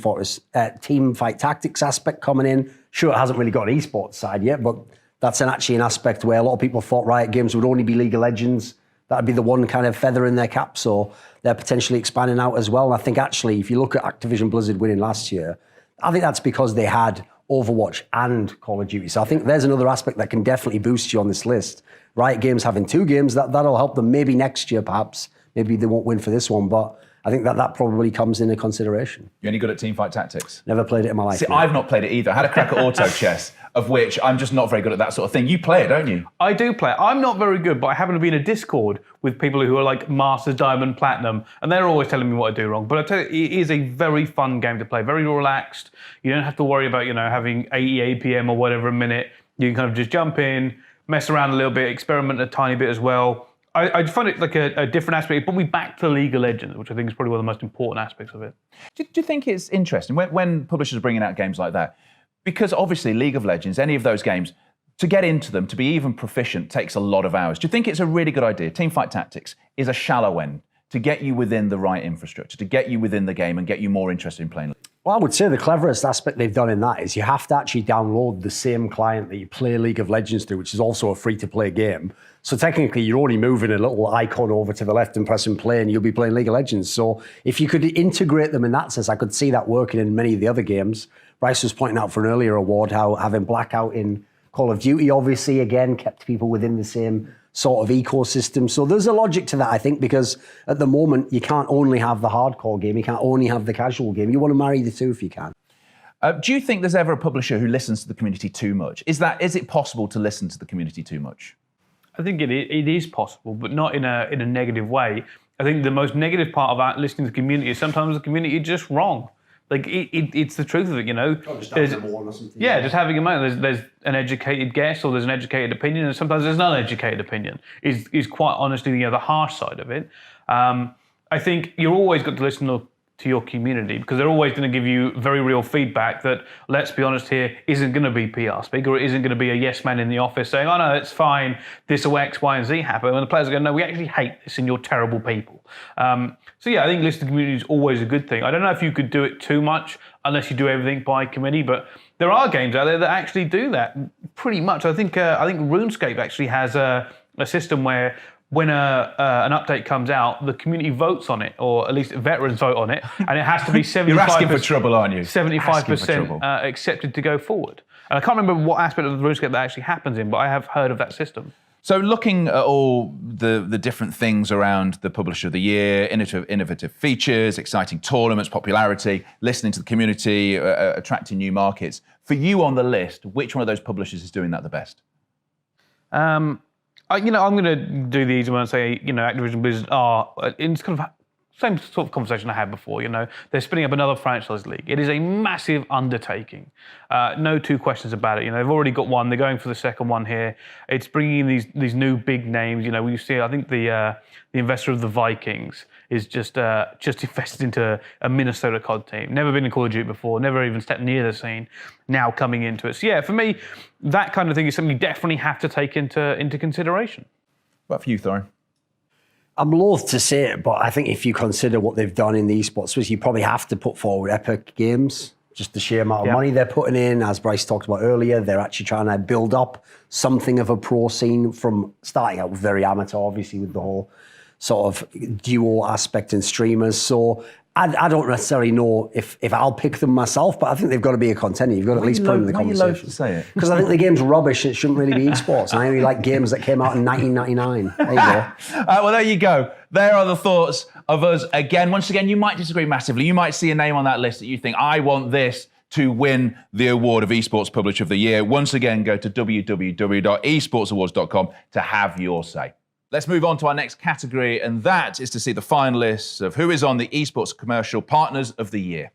fight tactics aspect coming in. Sure, it hasn't really got an esports side yet, but that's actually an aspect where a lot of people thought Riot Games would only be League of Legends. That'd be the one kind of feather in their cap. So they're potentially expanding out as well. And I think actually, if you look at Activision Blizzard winning last year, I think that's because they had Overwatch and Call of Duty. So I think there's another aspect that can definitely boost you on this list. Riot Games having 2 games, that'll help them maybe next year perhaps. Maybe they won't win for this one, but I think that probably comes into consideration. You're only good at teamfight tactics? Never played it in my life. See, I've not played it either. I had a crack at auto chess, of which I'm just not very good at that sort of thing. You play it, don't you? I do play it. I'm not very good, but I happen to be in a Discord with people who are like Masters, Diamond, Platinum, and they're always telling me what I do wrong. But I tell you, it is a very fun game to play, very relaxed. You don't have to worry about, having 80 APM or whatever a minute. You can kind of just jump in, mess around a little bit, experiment a tiny bit as well. I find it like a different aspect. It brought me back to League of Legends, which I think is probably one of the most important aspects of it. Do you think it's interesting when publishers are bringing out games like that? Because obviously League of Legends, any of those games, to get into them, to be even proficient, takes a lot of hours. Do you think it's a really good idea? Teamfight Tactics is a shallow end to get you within the right infrastructure, to get you within the game and get you more interested in playing. Well, I would say the cleverest aspect they've done in that is you have to actually download the same client that you play League of Legends through, which is also a free-to-play game. So technically, you're only moving a little icon over to the left and pressing play, and you'll be playing League of Legends. So if you could integrate them in that sense, I could see that working in many of the other games. Bryce was pointing out for an earlier award how having Blackout in Call of Duty, obviously, again, kept people within the same sort of ecosystem. So there's a logic to that, I think, because at the moment, you can't only have the hardcore game, you can't only have the casual game. You want to marry the two if you can. Do you think there's ever a publisher who listens to the community too much? Is it possible to listen to the community too much? I think it is possible, but not in a negative way. I think the most negative part about listening to the community is sometimes the community is just wrong. Like it's the truth of it, Just having a or something. Yeah, just having a moment. There's an educated guess or there's an educated opinion, and sometimes there's an uneducated opinion. Is quite honestly the harsh side of it. I think you're always got to listen to your community because they're always going to give you very real feedback that, let's be honest here, isn't going to be PR speak or it isn't going to be a yes man in the office saying, oh no, it's fine, this will X, Y, and Z happen. And the players are going, no, we actually hate this and you're terrible people. So yeah, I think listening to the community is always a good thing. I don't know if you could do it too much unless you do everything by committee, but there are games out there that actually do that pretty much. I think RuneScape actually has a system where when an update comes out, the community votes on it, or at least veterans vote on it, and it has to be 75%. You're asking for trouble, aren't you? 75% accepted to go forward. And I can't remember what aspect of the RuneScape that actually happens in, but I have heard of that system. So looking at all the different things around the Publisher of the Year, innovative features, exciting tournaments, popularity, listening to the community, attracting new markets, for you on the list, which one of those publishers is doing that the best? I'm going to do the easy one and say, Activision Blizzard are in kind of same sort of conversation I had before. They're spinning up another franchise league. It is a massive undertaking. No two questions about it. They've already got one. They're going for the second one here. It's bringing in these new big names. We see. I think the investor of the Vikings is just invested into a Minnesota COD team. Never been in Call of Duty before. Never even stepped near the scene. Now coming into it. So yeah, for me, that kind of thing is something you definitely have to take into consideration. What for you, Thorin? I'm loath to say it, but I think if you consider what they've done in the esports space, you probably have to put forward Epic Games. Just the sheer amount of money they're putting in. As Bryce talked about earlier, they're actually trying to build up something of a pro scene from starting out very amateur, obviously, with the whole sort of duo aspect in streamers. So I don't necessarily know if I'll pick them myself, but I think they've got to be a contender. You've got to at least put them in the conversation. To say it? Because I think the game's rubbish. It shouldn't really be esports. And I only like games that came out in 1999. There you go. Well, there you go. There are the thoughts of us again. Once again, you might disagree massively. You might see a name on that list that you think, I want this to win the award of Esports Publisher of the Year. Once again, go to www.esportsawards.com to have your say. Let's move on to our next category, and that is to see the finalists of who is on the Esports Commercial Partners of the Year.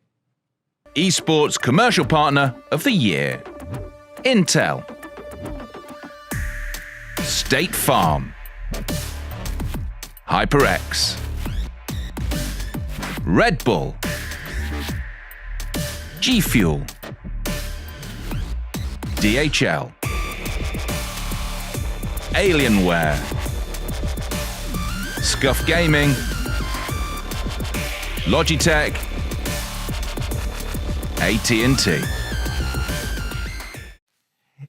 Esports Commercial Partner of the Year. Intel. State Farm. HyperX. Red Bull. G Fuel. DHL. Alienware. Scuff Gaming. Logitech. AT&T.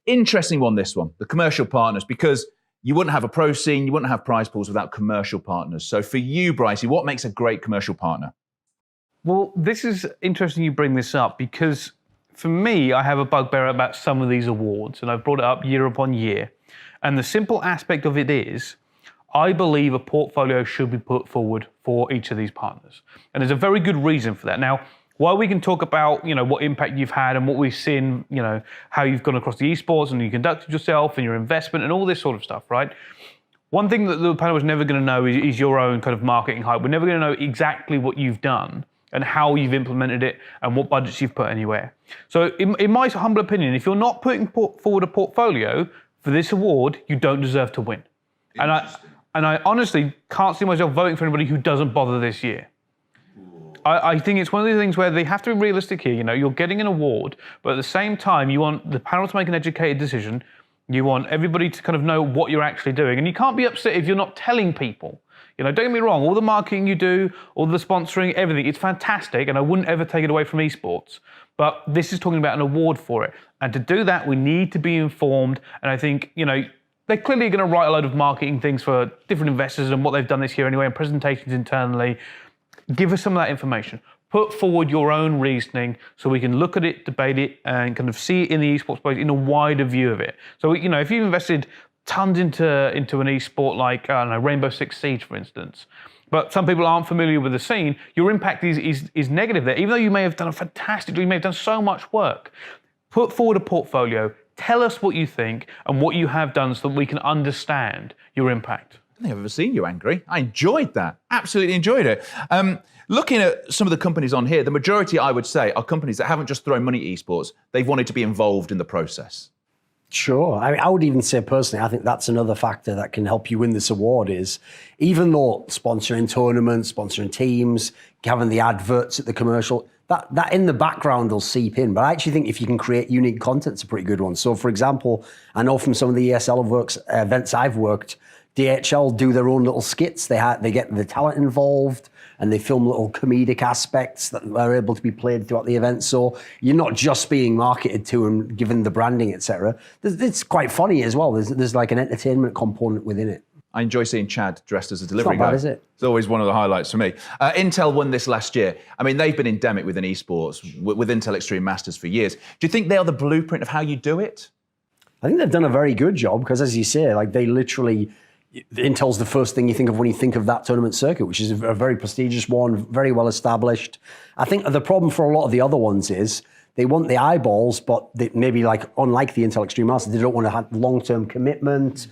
Interesting one, this one, the commercial partners, because you wouldn't have a pro scene, you wouldn't have prize pools without commercial partners. So for you, Brycey, what makes a great commercial partner? Well, this is interesting you bring this up because for me, I have a bugbear about some of these awards, and I've brought it up year upon year. And the simple aspect of it is, I believe a portfolio should be put forward for each of these partners. And there's a very good reason for that. Now, while we can talk about, what impact you've had and what we've seen, how you've gone across the esports and you conducted yourself and your investment and all this sort of stuff, right? One thing that the panel is never going to know is your own kind of marketing hype. We're never going to know exactly what you've done and how you've implemented it and what budgets you've put anywhere. So in my humble opinion, if you're not putting forward a portfolio for this award, you don't deserve to win. And I honestly can't see myself voting for anybody who doesn't bother this year. I think it's one of the things where they have to be realistic here. You're getting an award, but at the same time, you want the panel to make an educated decision. You want everybody to kind of know what you're actually doing. And you can't be upset if you're not telling people. Don't get me wrong, all the marketing you do, all the sponsoring, everything, it's fantastic, and I wouldn't ever take it away from esports. But this is talking about an award for it. And to do that, we need to be informed. And I think, they're clearly going to write a load of marketing things for different investors and what they've done this year anyway, and presentations internally. Give us some of that information. Put forward your own reasoning so we can look at it, debate it, and kind of see it in the esports space in a wider view of it. So, if you've invested tons into an esport like, Rainbow Six Siege, for instance, but some people aren't familiar with the scene, your impact is negative there. Even though you may have done you may have done so much work. Put forward a portfolio. Tell us what you think and what you have done so that we can understand your impact. I don't think I've ever seen you angry. I enjoyed that. Absolutely enjoyed it. Looking at some of the companies on here, the majority, I would say, are companies that haven't just thrown money at esports. They've wanted to be involved in the process. Sure. I would even say personally, I think that's another factor that can help you win this award is even though sponsoring tournaments, sponsoring teams, having the adverts at the commercial, that in the background will seep in. But I actually think if you can create unique content, it's a pretty good one. So for example, I know from some of the ESL events I've worked, DHL do their own little skits. They get the talent involved and they film little comedic aspects that are able to be played throughout the event. So you're not just being marketed to and given the branding, etc. It's quite funny as well. There's like an entertainment component within it. I enjoy seeing Chad dressed as a delivery guy. It's not bad, is it? It's always one of the highlights for me. Intel won this last year. I mean, they've been endemic within esports, with Intel Extreme Masters for years. Do you think they are the blueprint of how you do it? I think they've done a very good job because, as you say, like they literally, Intel's the first thing you think of when you think of that tournament circuit, which is a very prestigious one, very well established. I think the problem for a lot of the other ones is they want the eyeballs, but they maybe unlike the Intel Extreme Masters, they don't want to have long-term commitment.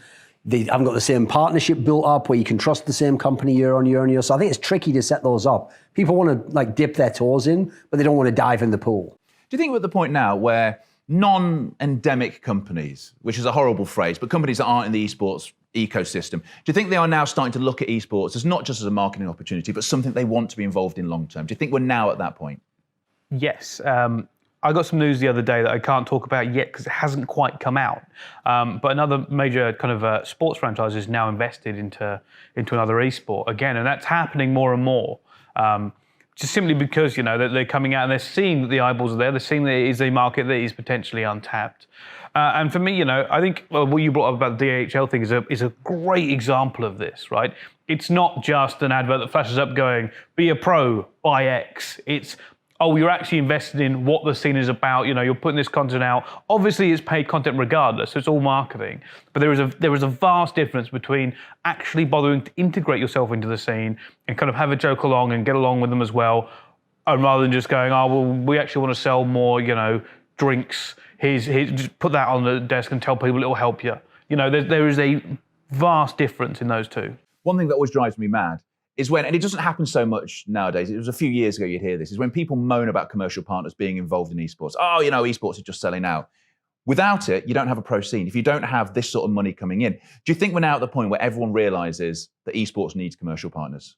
They haven't got the same partnership built up where you can trust the same company year on year on year. So I think it's tricky to set those up. People want to dip their toes in, but they don't want to dive in the pool. Do you think we're at the point now where non-endemic companies, which is a horrible phrase, but companies that aren't in the esports ecosystem, do you think they are now starting to look at esports as not just as a marketing opportunity, but something they want to be involved in long term? Do you think we're now at that point? Yes. I got some news the other day that I can't talk about yet because it hasn't quite come out. But another major kind of sports franchise is now invested into another esport again, and that's happening more and more. just simply because, they're coming out and they're seeing that the eyeballs are there, they're seeing that it is a market that is potentially untapped. And for me, I think what you brought up about the DHL thing is a great example of this, right? It's not just an advert that flashes up going, be a pro, buy X. It's, you're actually invested in what the scene is about. You're putting this content out. Obviously, it's paid content regardless, so it's all marketing. But there is a vast difference between actually bothering to integrate yourself into the scene and kind of have a joke along and get along with them as well, rather than just going, we actually want to sell more, drinks. Just put that on the desk and tell people it'll help you. There is a vast difference in those two. One thing that always drives me mad is when, and it doesn't happen so much nowadays, it was a few years ago you'd hear this, is when people moan about commercial partners being involved in esports. Esports are just selling out. Without it, you don't have a pro scene. If you don't have this sort of money coming in, do you think we're now at the point where everyone realizes that esports needs commercial partners?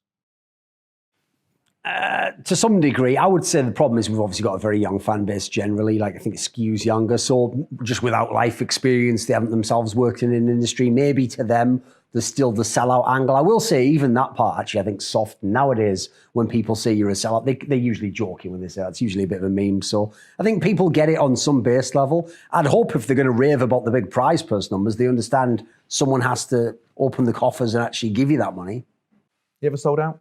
To some degree, I would say the problem is we've obviously got a very young fan base generally. I think it skews younger. So just without life experience, they haven't themselves worked in an industry. Maybe to them, there's still the sellout angle. I will say even that part, actually, I think soft nowadays when people say you're a sellout, they're usually joking when they say that. It's usually a bit of a meme. So I think people get it on some base level. I'd hope if they're going to rave about the big prize purse numbers, they understand someone has to open the coffers and actually give you that money. You ever sold out?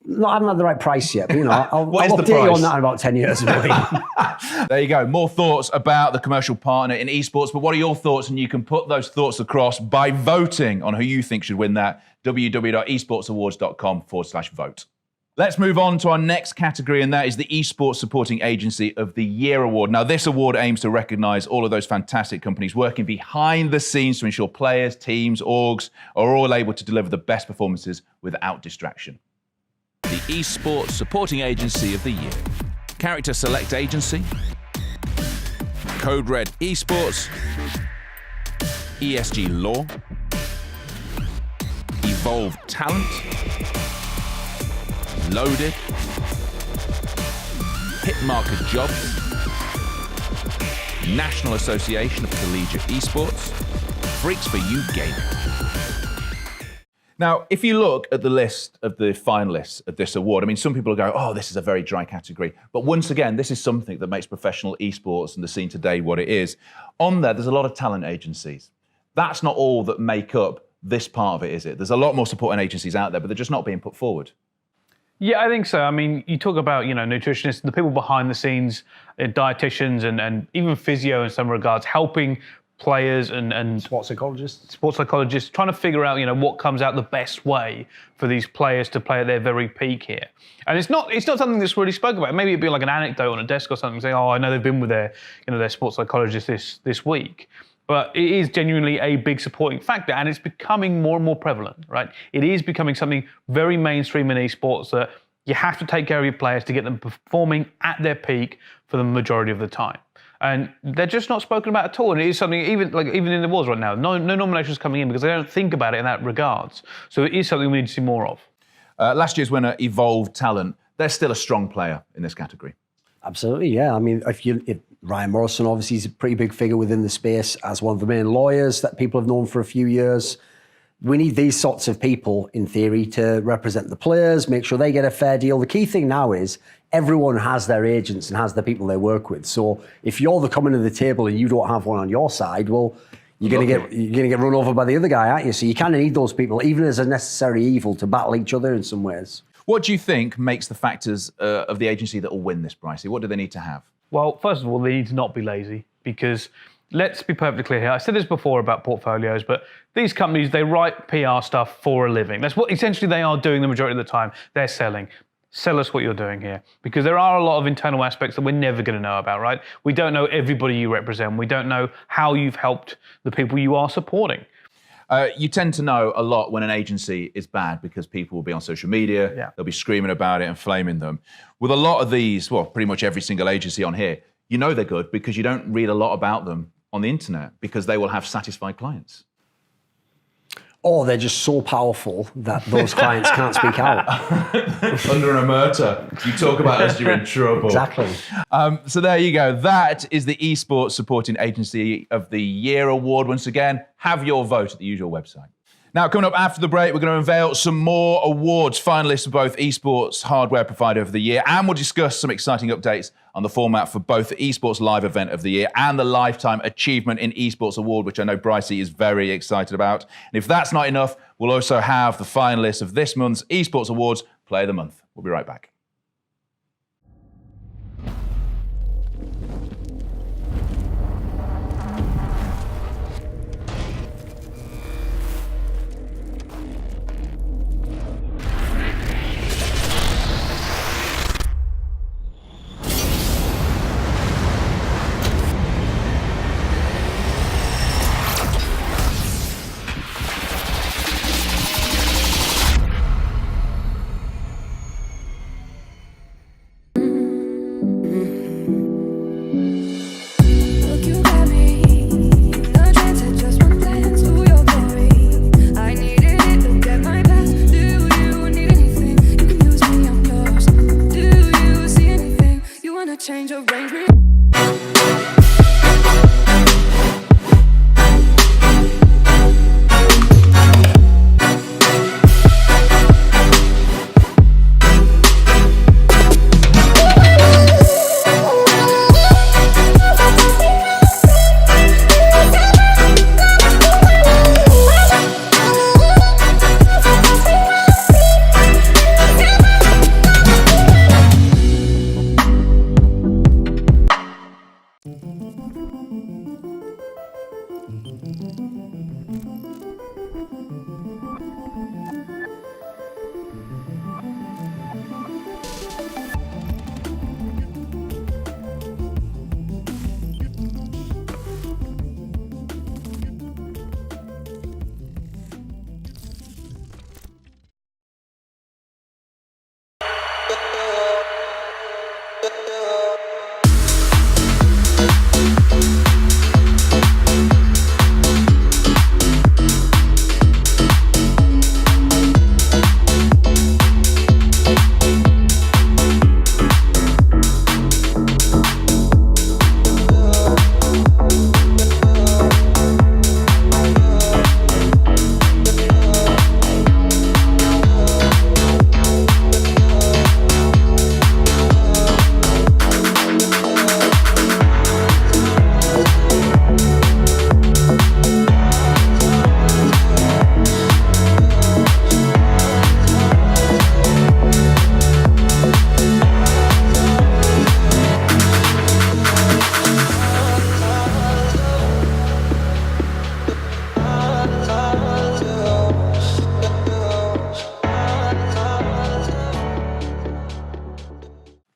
No, I haven't had the right price yet, but I'll update you on that in about 10 years. There you go. More thoughts about the commercial partner in esports, but what are your thoughts? And you can put those thoughts across by voting on who you think should win that. www.esportsawards.com/vote. Let's move on to our next category, and that is the Esports Supporting Agency of the Year Award. Now, this award aims to recognise all of those fantastic companies working behind the scenes to ensure players, teams, orgs are all able to deliver the best performances without distraction. The Esports Supporting Agency of the Year. Character Select Agency, Code Red Esports, ESG Law, Evolve Talent, Loaded, Hitmarker Jobs, National Association of Collegiate Esports, Freaks for You Gaming. Now, if you look at the list of the finalists at this award, I mean, some people go, this is a very dry category. But once again, this is something that makes professional esports and the scene today what it is. On there's a lot of talent agencies. That's not all that make up this part of it, is it? There's a lot more supporting agencies out there, but they're just not being put forward. Yeah, I think so. I mean, you talk about, nutritionists, the people behind the scenes, dietitians and even physio in some regards, helping players and sports psychologists trying to figure out what comes out the best way for these players to play at their very peak here. And it's not something that's really spoken about. Maybe it'd be like an anecdote on a desk or something, saying, I know they've been with their sports psychologist this week. But it is genuinely a big supporting factor, and it's becoming more and more prevalent, right? It is becoming something very mainstream in esports that you have to take care of your players to get them performing at their peak for the majority of the time. And they're just not spoken about at all. And it is something, even in the awards right now, no nominations coming in because they don't think about it in that regards. So it is something we need to see more of. Last year's winner, Evolve Talent, they're still a strong player in this category. Absolutely, yeah. I mean, if Ryan Morrison obviously is a pretty big figure within the space as one of the main lawyers that people have known for a few years. We need these sorts of people, in theory, to represent the players, make sure they get a fair deal. The key thing now is everyone has their agents and has the people they work with. So if you're the coming to the table and you don't have one on your side, well, you're going to get run over by the other guy, aren't you? So you kind of need those people, even as a necessary evil, to battle each other in some ways. What do you think makes the factors of the agency that will win this, Brycey? What do they need to have? Well, first of all, they need to not be lazy because let's be perfectly clear here. I said this before about portfolios, but these companies, they write PR stuff for a living. That's what essentially they are doing the majority of the time. They're selling. Sell us what you're doing here. Because there are a lot of internal aspects that we're never going to know about, right? We don't know everybody you represent. We don't know how you've helped the people you are supporting. You tend to know a lot when an agency is bad because people will be on social media, they'll be screaming about it and flaming them. With a lot of these, well, pretty much every single agency on here, you know they're good because you don't read a lot about them on the internet because they will have satisfied clients. Or they're just so powerful that those clients can't speak out. Under an omerta. You talk about us, you're in trouble. Exactly. So there you go. That is the Esports Supporting Agency of the Year Award. Once again, have your vote at the usual website. Now, coming up after the break, we're going to unveil some more awards, finalists for both Esports Hardware Provider of the Year, and we'll discuss some exciting updates on the format for both the Esports Live Event of the Year and the Lifetime Achievement in Esports Award, which I know Brycey is very excited about. And if that's not enough, we'll also have the finalists of this month's Esports Awards Play of the Month. We'll be right back. Change arrangement.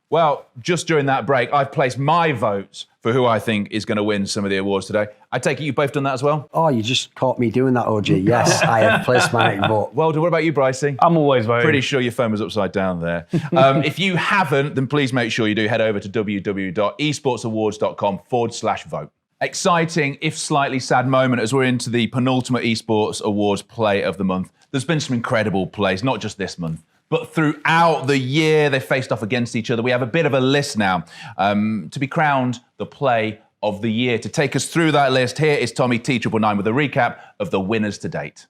Well, just during that break, I've placed my votes for who I think is going to win some of the awards today. I take it you've both done that as well? Oh, you just caught me doing that, OG. Yes, I have placed my vote. Well done. What about you, Brycey? I'm always voting. Pretty sure your phone was upside down there. If you haven't, then please make sure you do head over to www.esportsawards.com/vote. Exciting, if slightly sad moment as we're into the penultimate Esports Awards Play of the Month. There's been some incredible plays, not just this month, but throughout the year they faced off against each other. We have a bit of a list now to be crowned the Play of the Year. To take us through that list, here is Tommy T999 with a recap of the winners to date.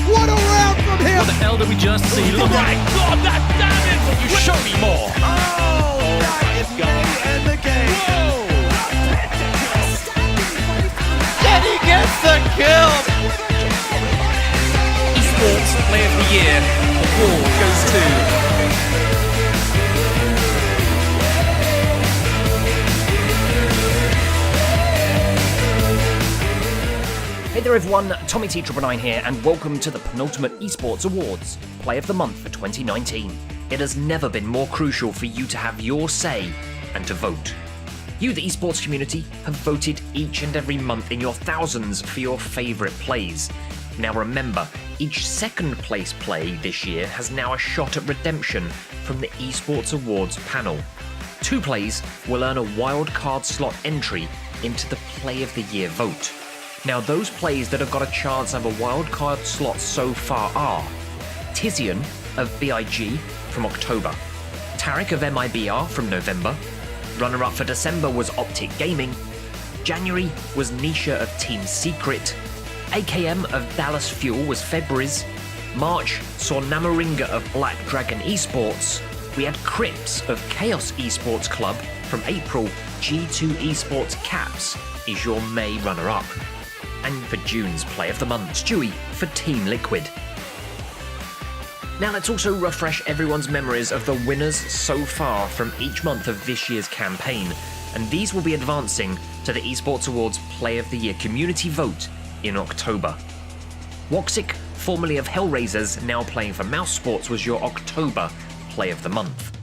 What a round from him! What the hell did we just see? Look, my God, that damage! You show me more. Oh, that is going to end the game. Whoa! And he gets the kill. Esports Play of the Year. Award goes to. Hey there everyone, Tommy T999 here, and welcome to the penultimate Esports Awards, Play of the Month for 2019. It has never been more crucial for you to have your say and to vote. You, the esports community, have voted each and every month in your thousands for your favourite plays. Now remember, each second place play this year has now a shot at redemption from the Esports Awards panel. 2 plays will earn a wildcard slot entry into the Play of the Year vote. Now those plays that have got a chance of a wildcard slot so far are Tizian, of BIG from October, Tarek of MIBR from November, runner-up for December was Optic Gaming, January was Nisha of Team Secret, AKM of Dallas Fuel was February's, March saw Namaringa of Black Dragon Esports, we had Crips of Chaos Esports Club from April, G2 Esports Caps is your May runner-up. And for June's Play of the Month, Stewie for Team Liquid. Now let's also refresh everyone's memories of the winners so far from each month of this year's campaign, and these will be advancing to the Esports Awards Play of the Year community vote in October. Woxic, formerly of Hellraisers, now playing for Mouse Sports, was your October Play of the Month.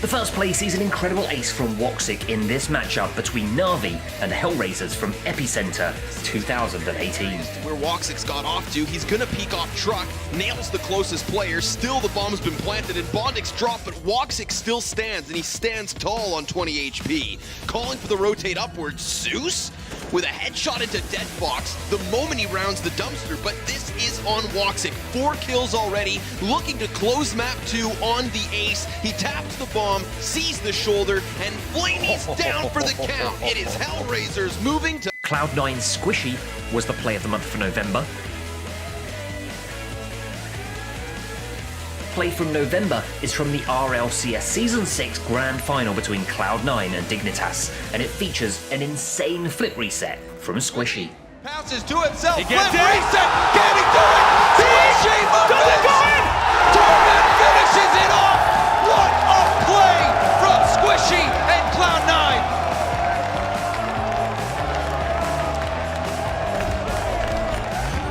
The first place sees an incredible ace from Woxic in this matchup between Na'Vi and Hellraisers from Epicenter 2018. Where Woxic's got off to, he's gonna peek off truck, nails the closest player, still the bomb's been planted and Bondix dropped, but Woxic still stands, and he stands tall on 20 HP. Calling for the rotate upwards, Zeus with a headshot into Deadbox the moment he rounds the dumpster, but this is on Woxic. 4 kills already, looking to close map 2 on the ace. He taps the bomb, sees the shoulder, and Flamey's down for the count. It is Hellraisers moving to Cloud9's Squishy was the Play of the Month for November. Play from November is from the RLCS Season 6 Grand Final between Cloud9 and Dignitas, and it features an insane flip reset from Squishy. passes to himself. He gets flip it. reset. Can he do it? Squishy Does it go in? Torment finishes it off. What a play from Squishy and Cloud9.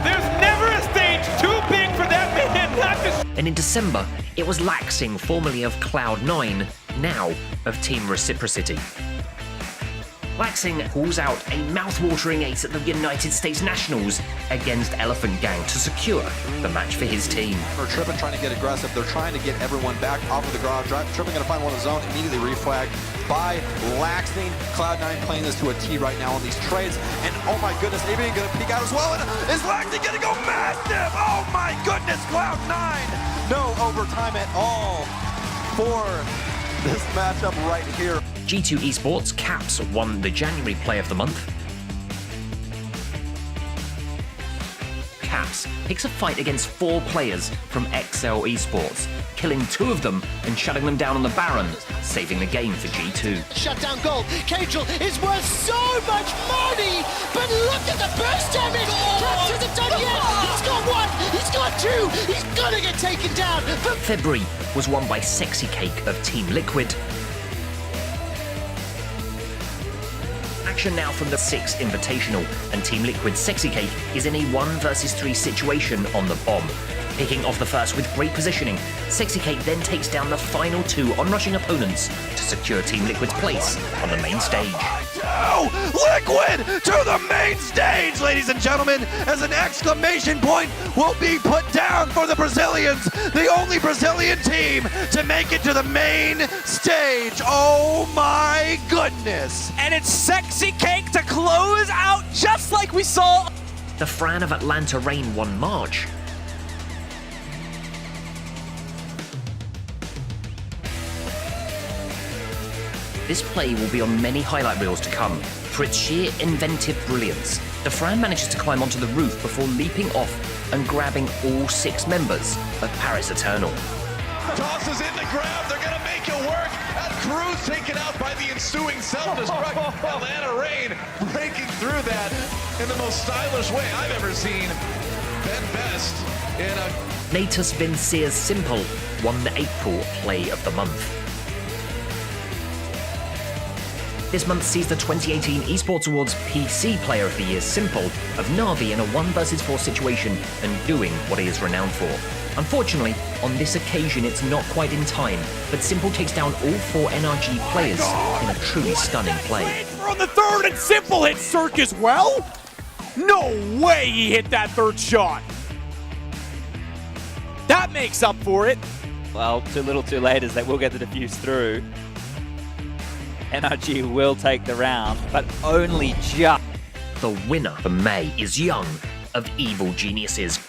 There's never a stage too big for that man not to. And in December, it was Laxing, formerly of Cloud9, now of Team Reciprocity. Laxing pulls out a mouth-watering ace at the United States Nationals against Elephant Gang to secure the match for his team. Trippin trying to get aggressive. They're trying to get everyone back off of the garage drive. Trippin going to find one in the zone, immediately reflagged by Laxing. Cloud9 playing this to a T right now on these trades. And oh my goodness, Avian going to peek out as well. And is Laxing going to go massive? Oh my goodness, Cloud9! No overtime at all for this matchup right here. G2 Esports Caps won the January Play of the Month. Caps picks a fight against 4 players from XL Esports, killing 2 of them and shutting them down on the Baron, saving the game for G2. Shutdown gold. Cagel is worth so much money, but look at the burst damage. Caps isn't done yet. He's got 1, he's got 2, he's gonna get taken down. But February was won by Sexy Cake of Team Liquid. Action now from the 6th Invitational, and Team Liquid's Sexy Cake is in a 1 versus 3 situation on the bomb. Picking off the first with great positioning, Sexy Cake then takes down the final 2 onrushing opponents to secure Team Liquid's place on the main stage. Liquid to the main stage, ladies and gentlemen, as an exclamation point will be put down for the Brazilians, the only Brazilian team to make it to the main stage. Oh my goodness. And it's Sexy Cake to close out just like we saw. The Fran of Atlanta Rain won March. This play will be on many highlight reels to come for its sheer inventive brilliance. The Fran manages to climb onto the roof before leaping off and grabbing all 6 members of Paris Eternal. Tosses in the grab, they're gonna make it work. And Cruz taken out by the ensuing self-destruct. Atlanta Rain breaking through that in the most stylish way I've ever seen. Ben Best in a... Natus Vincia's Simple won the April Play of the Month. This month sees the 2018 Esports Awards PC Player of the Year Simple of Na'Vi in a 1 versus 4 situation and doing what he is renowned for. Unfortunately, on this occasion it's not quite in time, but Simple takes down all 4 NRG players in a truly stunning play. On the 3rd, and Simple hit Cirque as well? No way he hit that 3rd shot. That makes up for it. Well, too little too late as they will get the defuse through. NRG will take the round, but only just. The winner for May is Young of Evil Geniuses.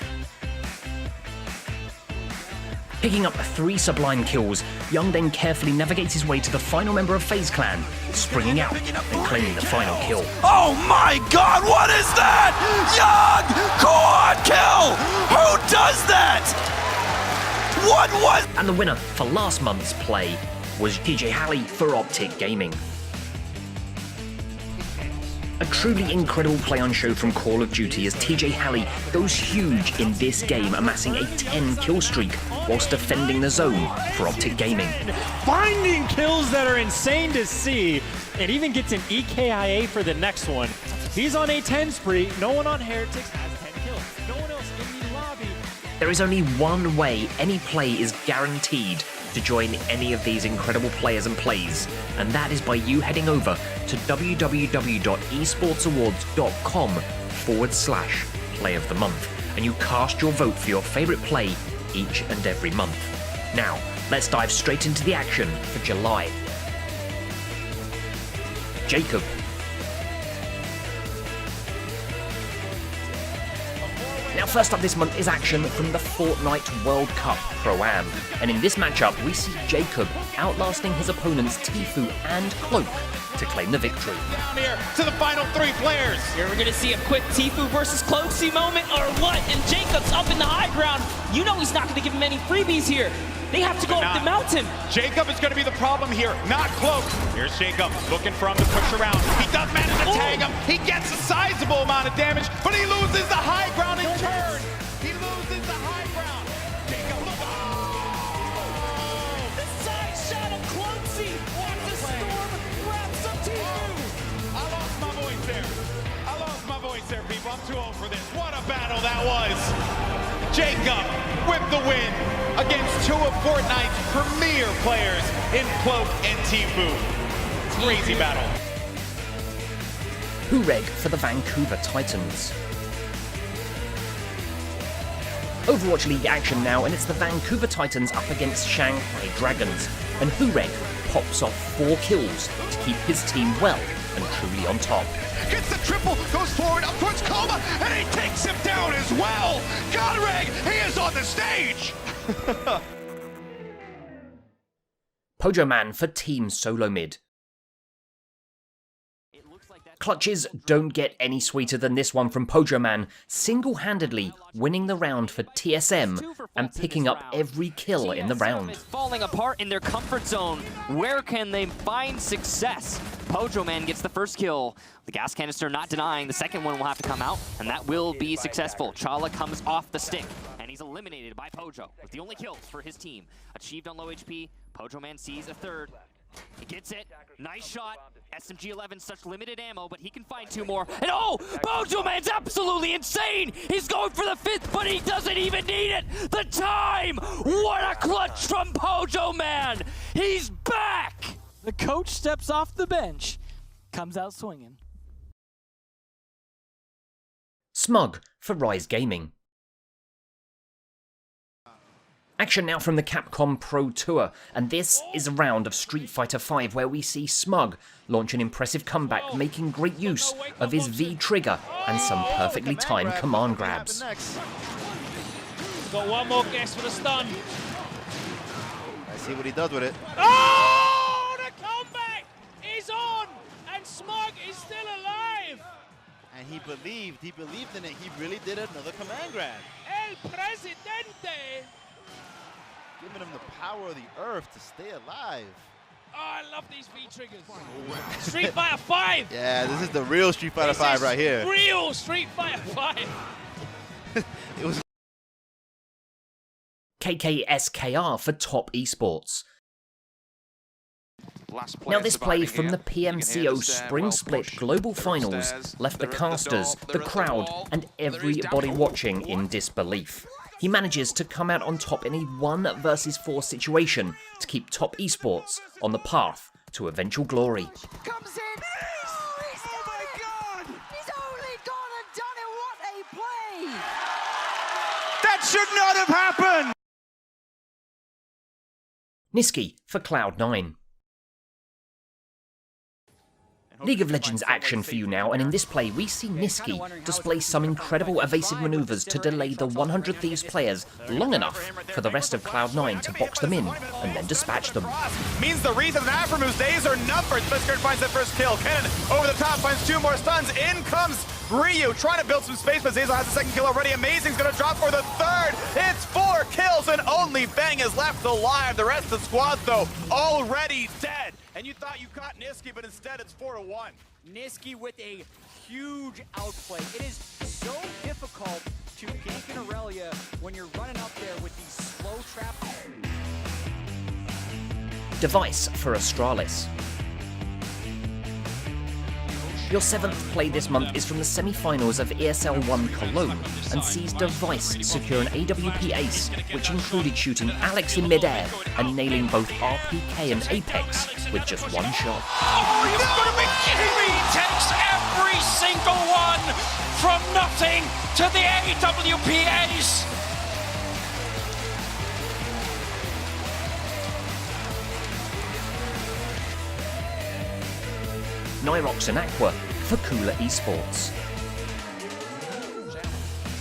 Picking up 3 sublime kills, Young then carefully navigates his way to the final member of FaZe Clan, springing out and claiming the final kill. Oh my god, what is that? Young quad kill! Who does that? What was... And the winner for last month's play was TJ Halley for Optic Gaming. A truly incredible play on show from Call of Duty as TJ Halley goes huge in this game, amassing a 10 kill streak whilst defending the zone for Optic Gaming. Finding kills that are insane to see, and even gets an EKIA for the next one. He's on a 10 spree, no one on Heretics has 10 kills. No one else in the lobby. There is only one way any play is guaranteed to join any of these incredible players and plays, and that is by you heading over to www.esportsawards.com/play of the month, and you cast your vote for your favourite play each and every month. Now, let's dive straight into the action for July. Jacob. Now first up this month is action from the Fortnite World Cup Pro-Am, and in this matchup we see Jacob outlasting his opponents Tfue and Cloak to claim the victory. Down here to the final 3 players. Here we're gonna see a quick Tfue versus Cloaksy moment or what, and Jacob's up in the high ground. You know he's not gonna give him any freebies here. They have to go up the mountain. Jacob is going to be the problem here, not Cloak. Here's Jacob looking for him to push around. He does manage to tag him. He gets a sizable amount of damage, but he loses the high ground in turn. He loses the high ground. Jacob, look. The side shot of Cloaksy. Watch the storm wraps up Tfue. I lost my voice there. I lost my voice there, people. I'm too old for this. What a battle that was. Jacob with the win against 2 of Fortnite's premier players in Cloak and Tfue. Crazy battle. Hureg for the Vancouver Titans. Overwatch League action now, and it's the Vancouver Titans up against Shanghai Dragons, and Hureg pops off 4 kills to keep his team well and truly on top. Gets the triple, goes forward up towards Coma, and he takes him down as well. Godreg, he is on the stage. Pojo Man for Team Solo Mid. Clutches don't get any sweeter than this one from Pojo Man, single-handedly winning the round for TSM and picking up every kill in the round. Falling apart in their comfort zone. Where can they find success? Pojo Man gets the first kill. The gas canister not denying. The second one will have to come out, and that will be successful. Chala comes off the stick, and he's eliminated by Pojo with the only kills for his team. Achieved on low HP. Pojo Man sees a third. He gets it. Nice shot. SMG-11, such limited ammo, but he can find 2 more. And oh! Pojo Man's absolutely insane! He's going for the 5th, but he doesn't even need it! The time! What a clutch from Pojo Man! He's back! The coach steps off the bench, comes out swinging. Smug for Rise Gaming. Action now from the Capcom Pro Tour, and this is a round of Street Fighter V where we see Smug launch an impressive comeback, making great use of his V trigger and some perfectly timed command grabs. Got one more guess for the stun. Let's see what he does with it. Oh, the comeback is on, and Smug is still alive. And he believed in it. He really did another command grab. El Presidente. Giving him the power of the earth to stay alive. Oh, I love these V triggers. Street Fighter 5. Yeah, this is the real Street Fighter 5 right here. Real Street Fighter 5. It was KKSKR for Top Esports. Now this play from the PMCO Spring Split Global Finals left the casters, the crowd, and everybody watching in disbelief. He manages to come out on top in a 1 versus 4 situation to keep Top Esports on the path to eventual glory. Comes in. Oh my God! He's only gone and done it. What a play! That should not have happened! Niski for Cloud9. League of Legends action for you now, and in this play we see Nisqy display some incredible evasive maneuvers to delay the 100 Thieves players long enough for the rest of Cloud9 to box them in and then dispatch them. Means the Wreath and Afromove's days are numbered. Blitzkrieg finds that first kill. Kennen over the top finds 2 more stuns. In comes Ryu trying to build some space, but Zeyzal has the second kill already. Amazing's gonna drop for the third. It's 4 kills and only Bang is left alive. The rest of the squad, though, already dead. And you thought you caught Nisqy, but instead it's 4-1. Nisqy with a huge outplay. It is so difficult to gank an Aurelia when you're running up there with these slow traps. Device for Astralis. Your 7th play this month is from the semi-finals of ESL 1 Cologne and sees Device secure an AWP ace, which included shooting Alex in midair and nailing both RPK and Apex with just 1 shot. Oh, you've got to be kidding me! He takes every single one from nothing to the AWP ace! Nyrox and Aqua for Cooler Esports.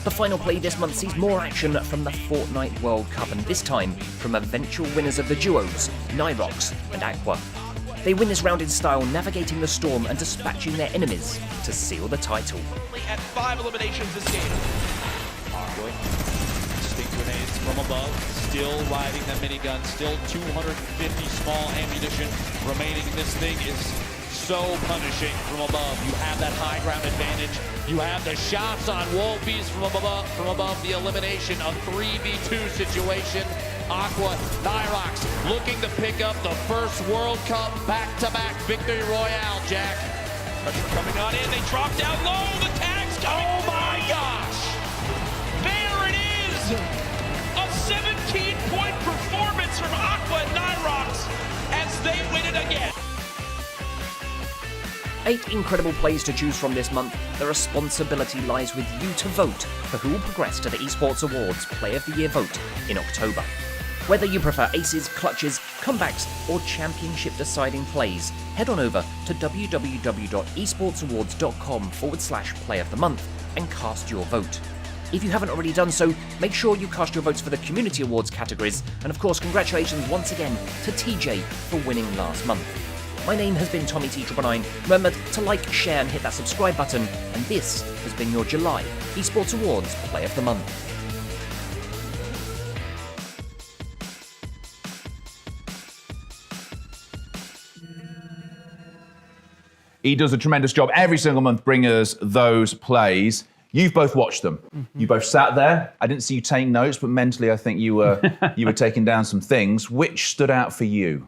The final play this month sees more action from the Fortnite World Cup, and this time from eventual winners of the duos, Nyrox and Aqua. They win this round in style, navigating the storm and dispatching their enemies to seal the title. At 5 eliminations this game. Aqua, distinct grenades from above, still riding that minigun, still 250 small ammunition remaining. This thing is so punishing from above. You have that high ground advantage. You have the shots on Wolfies from above the elimination, a 3v2 situation. Aqua, Nyrox looking to pick up the first World Cup back-to-back victory royale, Jack. Pressure coming on in, they drop down low, the tag's coming. Oh my gosh! There it is! A 17-point performance from Aqua and Nyrox as they win it again. 8 incredible plays to choose from this month. The responsibility lies with you to vote for who will progress to the Esports Awards Play of the Year vote in October. Whether you prefer aces, clutches, comebacks, or championship deciding plays, head on over to www.esportsawards.com/play of the month and cast your vote. If you haven't already done so, make sure you cast your votes for the Community Awards categories, and of course congratulations once again to TJ for winning last month. My name has been Tommy T999. Remember to like, share and hit that subscribe button, and this has been your July Esports Awards Play of the Month. He does a tremendous job every single month bringing us those plays. You've both watched them. You both sat there. I didn't see you take notes, but mentally I think you were taking down some things. Which stood out for you?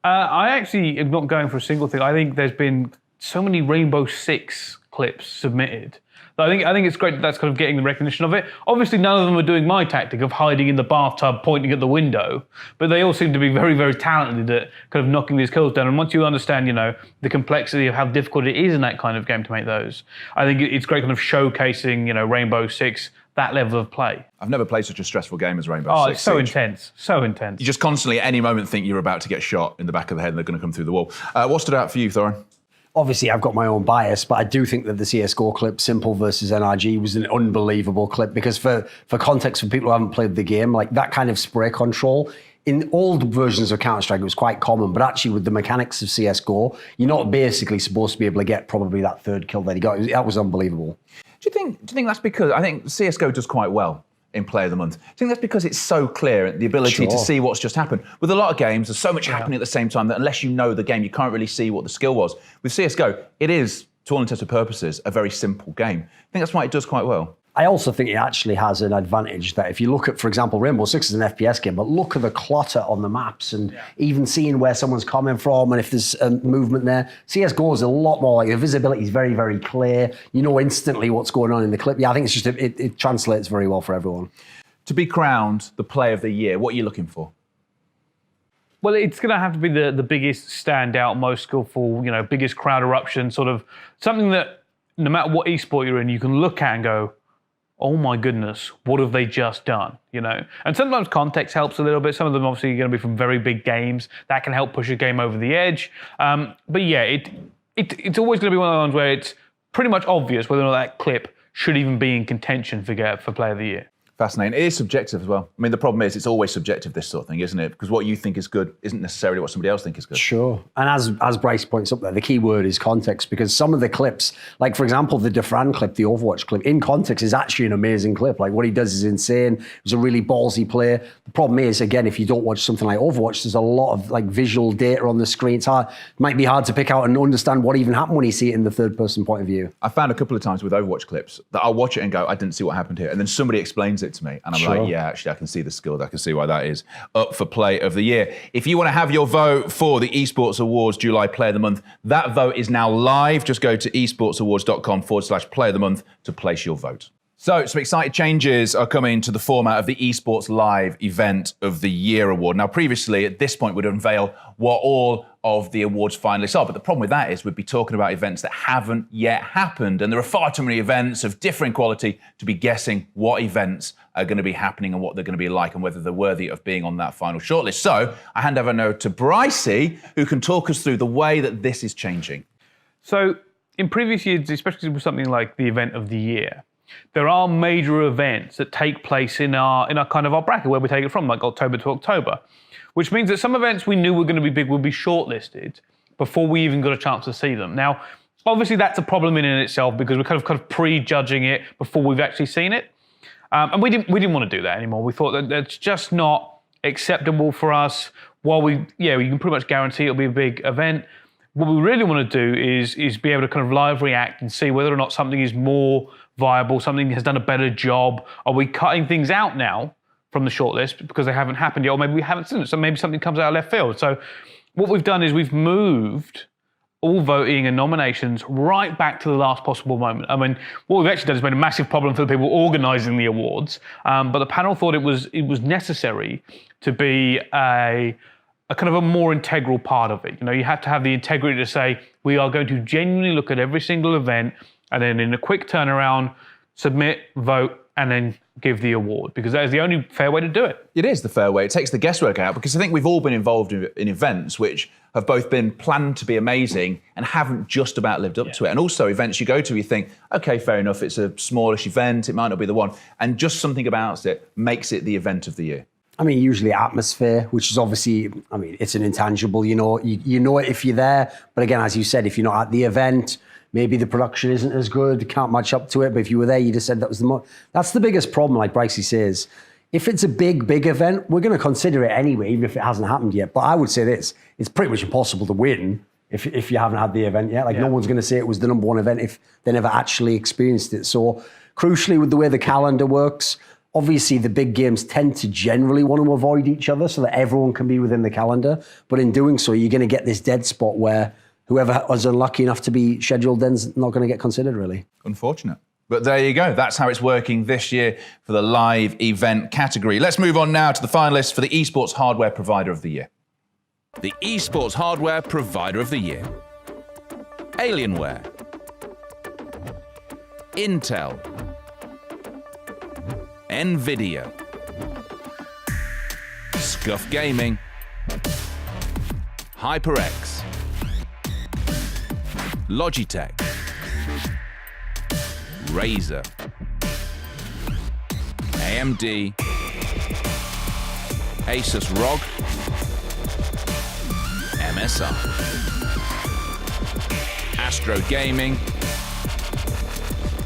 I actually am not going for a single thing. I think there's been so many Rainbow Six clips submitted. I think it's great that that's kind of getting the recognition of it. Obviously, none of them are doing my tactic of hiding in the bathtub, pointing at the window, but they all seem to be very, very talented at kind of knocking these kills down. And once you understand, the complexity of how difficult it is in that kind of game to make those, I think it's great kind of showcasing, Rainbow Six, that level of play. I've never played such a stressful game as Rainbow Six. Oh, it's so intense, so intense. You just constantly, at any moment, think you're about to get shot in the back of the head and they're going to come through the wall. What stood out for you, Thorin? Obviously, I've got my own bias, but I do think that the CSGO clip, Simple versus NRG, was an unbelievable clip because for context, for people who haven't played the game, like that kind of spray control, in old versions of Counter-Strike, it was quite common, but actually with the mechanics of CSGO, you're not basically supposed to be able to get probably that third kill that he got. That was unbelievable. Do you think that's because, I think CSGO does quite well in Play of the Month. Do you think that's because it's so clear, the ability to see what's just happened? With a lot of games, there's so much happening at the same time that unless you know the game, you can't really see what the skill was. With CSGO, it is, to all intents and purposes, a very simple game. I think that's why it does quite well. I also think it actually has an advantage that if you look at, for example, Rainbow Six is an FPS game, but look at the clutter on the maps and even seeing where someone's coming from and if there's movement there. CSGO is a lot more, like the visibility is very, very clear. You know instantly what's going on in the clip. Yeah, I think it's just, it translates very well for everyone. To be crowned the Play of the Year, what are you looking for? Well, it's going to have to be the biggest standout, most skillful, biggest crowd eruption, sort of something that no matter what esport you're in, you can look at and go, oh my goodness, what have they just done? You know, and sometimes context helps a little bit. Some of them obviously are going to be from very big games that can help push a game over the edge. But yeah, it's always going to be one of the ones where it's pretty much obvious whether or not that clip should even be in contention for Player of the Year. Fascinating. It is subjective as well. I mean, the problem is it's always subjective, this sort of thing, isn't it? Because what you think is good isn't necessarily what somebody else thinks is good. Sure. And as Bryce points up there, the key word is context, because some of the clips, like for example, the Defran clip, the Overwatch clip, in context is actually an amazing clip. Like what he does is insane. It was a really ballsy play. The problem is, again, if you don't watch something like Overwatch, there's a lot of like visual data on the screen. It's hard, it might be hard to pick out and understand what even happened when you see it in the third person point of view. I found a couple of times with Overwatch clips that I'll watch it and go, I didn't see what happened here. And then somebody explains it to me. And I'm like, yeah, actually, I can see the skill. I can see why that is up for Play of the Year. If you want to have your vote for the Esports Awards July Player of the Month, that vote is now live. Just go to esportsawards.com/Player of the Month to place your vote. So, some exciting changes are coming to the format of the Esports Live Event of the Year award. Now, previously, at this point, we'd unveil what all of the awards finalists are. But the problem with that is we'd be talking about events that haven't yet happened. And there are far too many events of differing quality to be guessing what events are going to be happening and what they're going to be like and whether they're worthy of being on that final shortlist. So, I hand over now to Brycey, who can talk us through the way that this is changing. So, in previous years, especially with something like the Event of the Year, there are major events that take place in our kind of our bracket where we take it from, like October to October, which means that some events we knew were going to be big would be shortlisted before we even got a chance to see them. Now, obviously that's a problem in itself because we're kind of prejudging it before we've actually seen it, and we didn't want to do that anymore. We thought that that's just not acceptable for us. While you can pretty much guarantee it'll be a big event, what we really want to do is be able to kind of live react and see whether or not something is more viable, something has done a better job. Are we cutting things out now from the shortlist because they haven't happened yet, or maybe we haven't seen it, so maybe something comes out of left field. So what we've done is we've moved all voting and nominations right back to the last possible moment. I mean, what we've actually done is made a massive problem for the people organising the awards, but the panel thought it was necessary to be a kind of a more integral part of it. You know, you have to have the integrity to say, we are going to genuinely look at every single event and then in a quick turnaround, submit, vote, and then give the award, because that is the only fair way to do it. It is the fair way. It takes the guesswork out, because I think we've all been involved in events which have both been planned to be amazing and haven't just about lived up to it. And also events you go to, you think, okay, fair enough, it's a smallish event, it might not be the one. And just something about it makes it the event of the year. I mean, usually atmosphere, which is obviously, I mean, it's an intangible, you know it if you're there. But again, as you said, if you're not at the event, maybe the production isn't as good, can't match up to it. But if you were there, you just said that was that's the biggest problem, like Brycey says. If it's a big event, we're going to consider it anyway, even if it hasn't happened yet. But I would say this, it's pretty much impossible to win if you haven't had the event yet. Like no one's going to say it was the number one event if they never actually experienced it. So crucially, with the way the calendar works, obviously the big games tend to generally want to avoid each other so that everyone can be within the calendar. But in doing so, you're going to get this dead spot where whoever was unlucky enough to be scheduled then's not going to get considered, really. Unfortunate. But there you go. That's how it's working this year for the live event category. Let's move on now to the finalists for the Esports Hardware Provider of the Year. The Esports Hardware Provider of the Year. Alienware. Intel. Nvidia. Scuff Gaming. HyperX. Logitech, Razer, AMD, Asus ROG, MSI, Astro Gaming,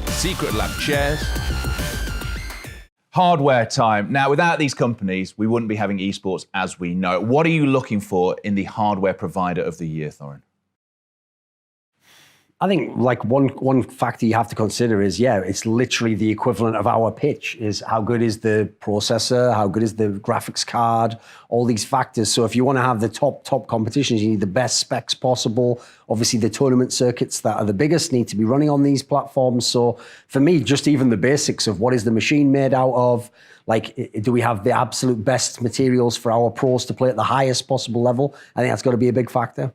Secret Lab Chairs. Hardware time. Now, without these companies, we wouldn't be having esports as we know. What are you looking for in the Hardware Provider of the Year, Thorin? I think like one factor you have to consider is, it's literally the equivalent of our pitch is how good is the processor, how good is the graphics card, all these factors. So if you want to have the top competitions, you need the best specs possible. Obviously the tournament circuits that are the biggest need to be running on these platforms. So for me, just even the basics of what is the machine made out of, like, do we have the absolute best materials for our pros to play at the highest possible level? I think that's got to be a big factor.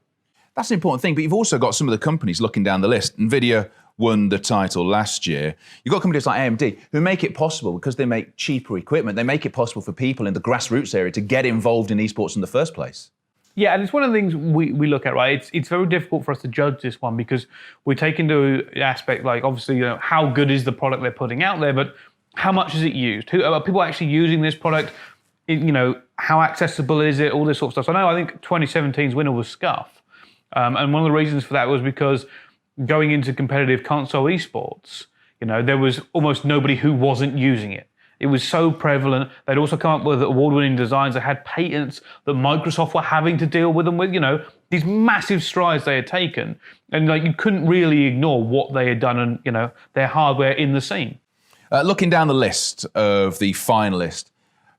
That's an important thing, but you've also got some of the companies looking down the list. NVIDIA won the title last year. You've got companies like AMD who make it possible, because they make cheaper equipment, they make it possible for people in the grassroots area to get involved in esports in the first place. Yeah, and it's one of the things we look at, right? It's very difficult for us to judge this one because we take into aspect, like, obviously, you know, how good is the product they're putting out there, but how much is it used? Who are people actually using this product? You know, how accessible is it? All this sort of stuff. So I think 2017's winner was Scuff. And one of the reasons for that was because going into competitive console esports, you know, there was almost nobody who wasn't using it. It was so prevalent. They'd also come up with award-winning designs that had patents that Microsoft were having to deal with them with, you know, these massive strides they had taken. And like, you couldn't really ignore what they had done and, you know, their hardware in the scene. Looking down the list of the finalists,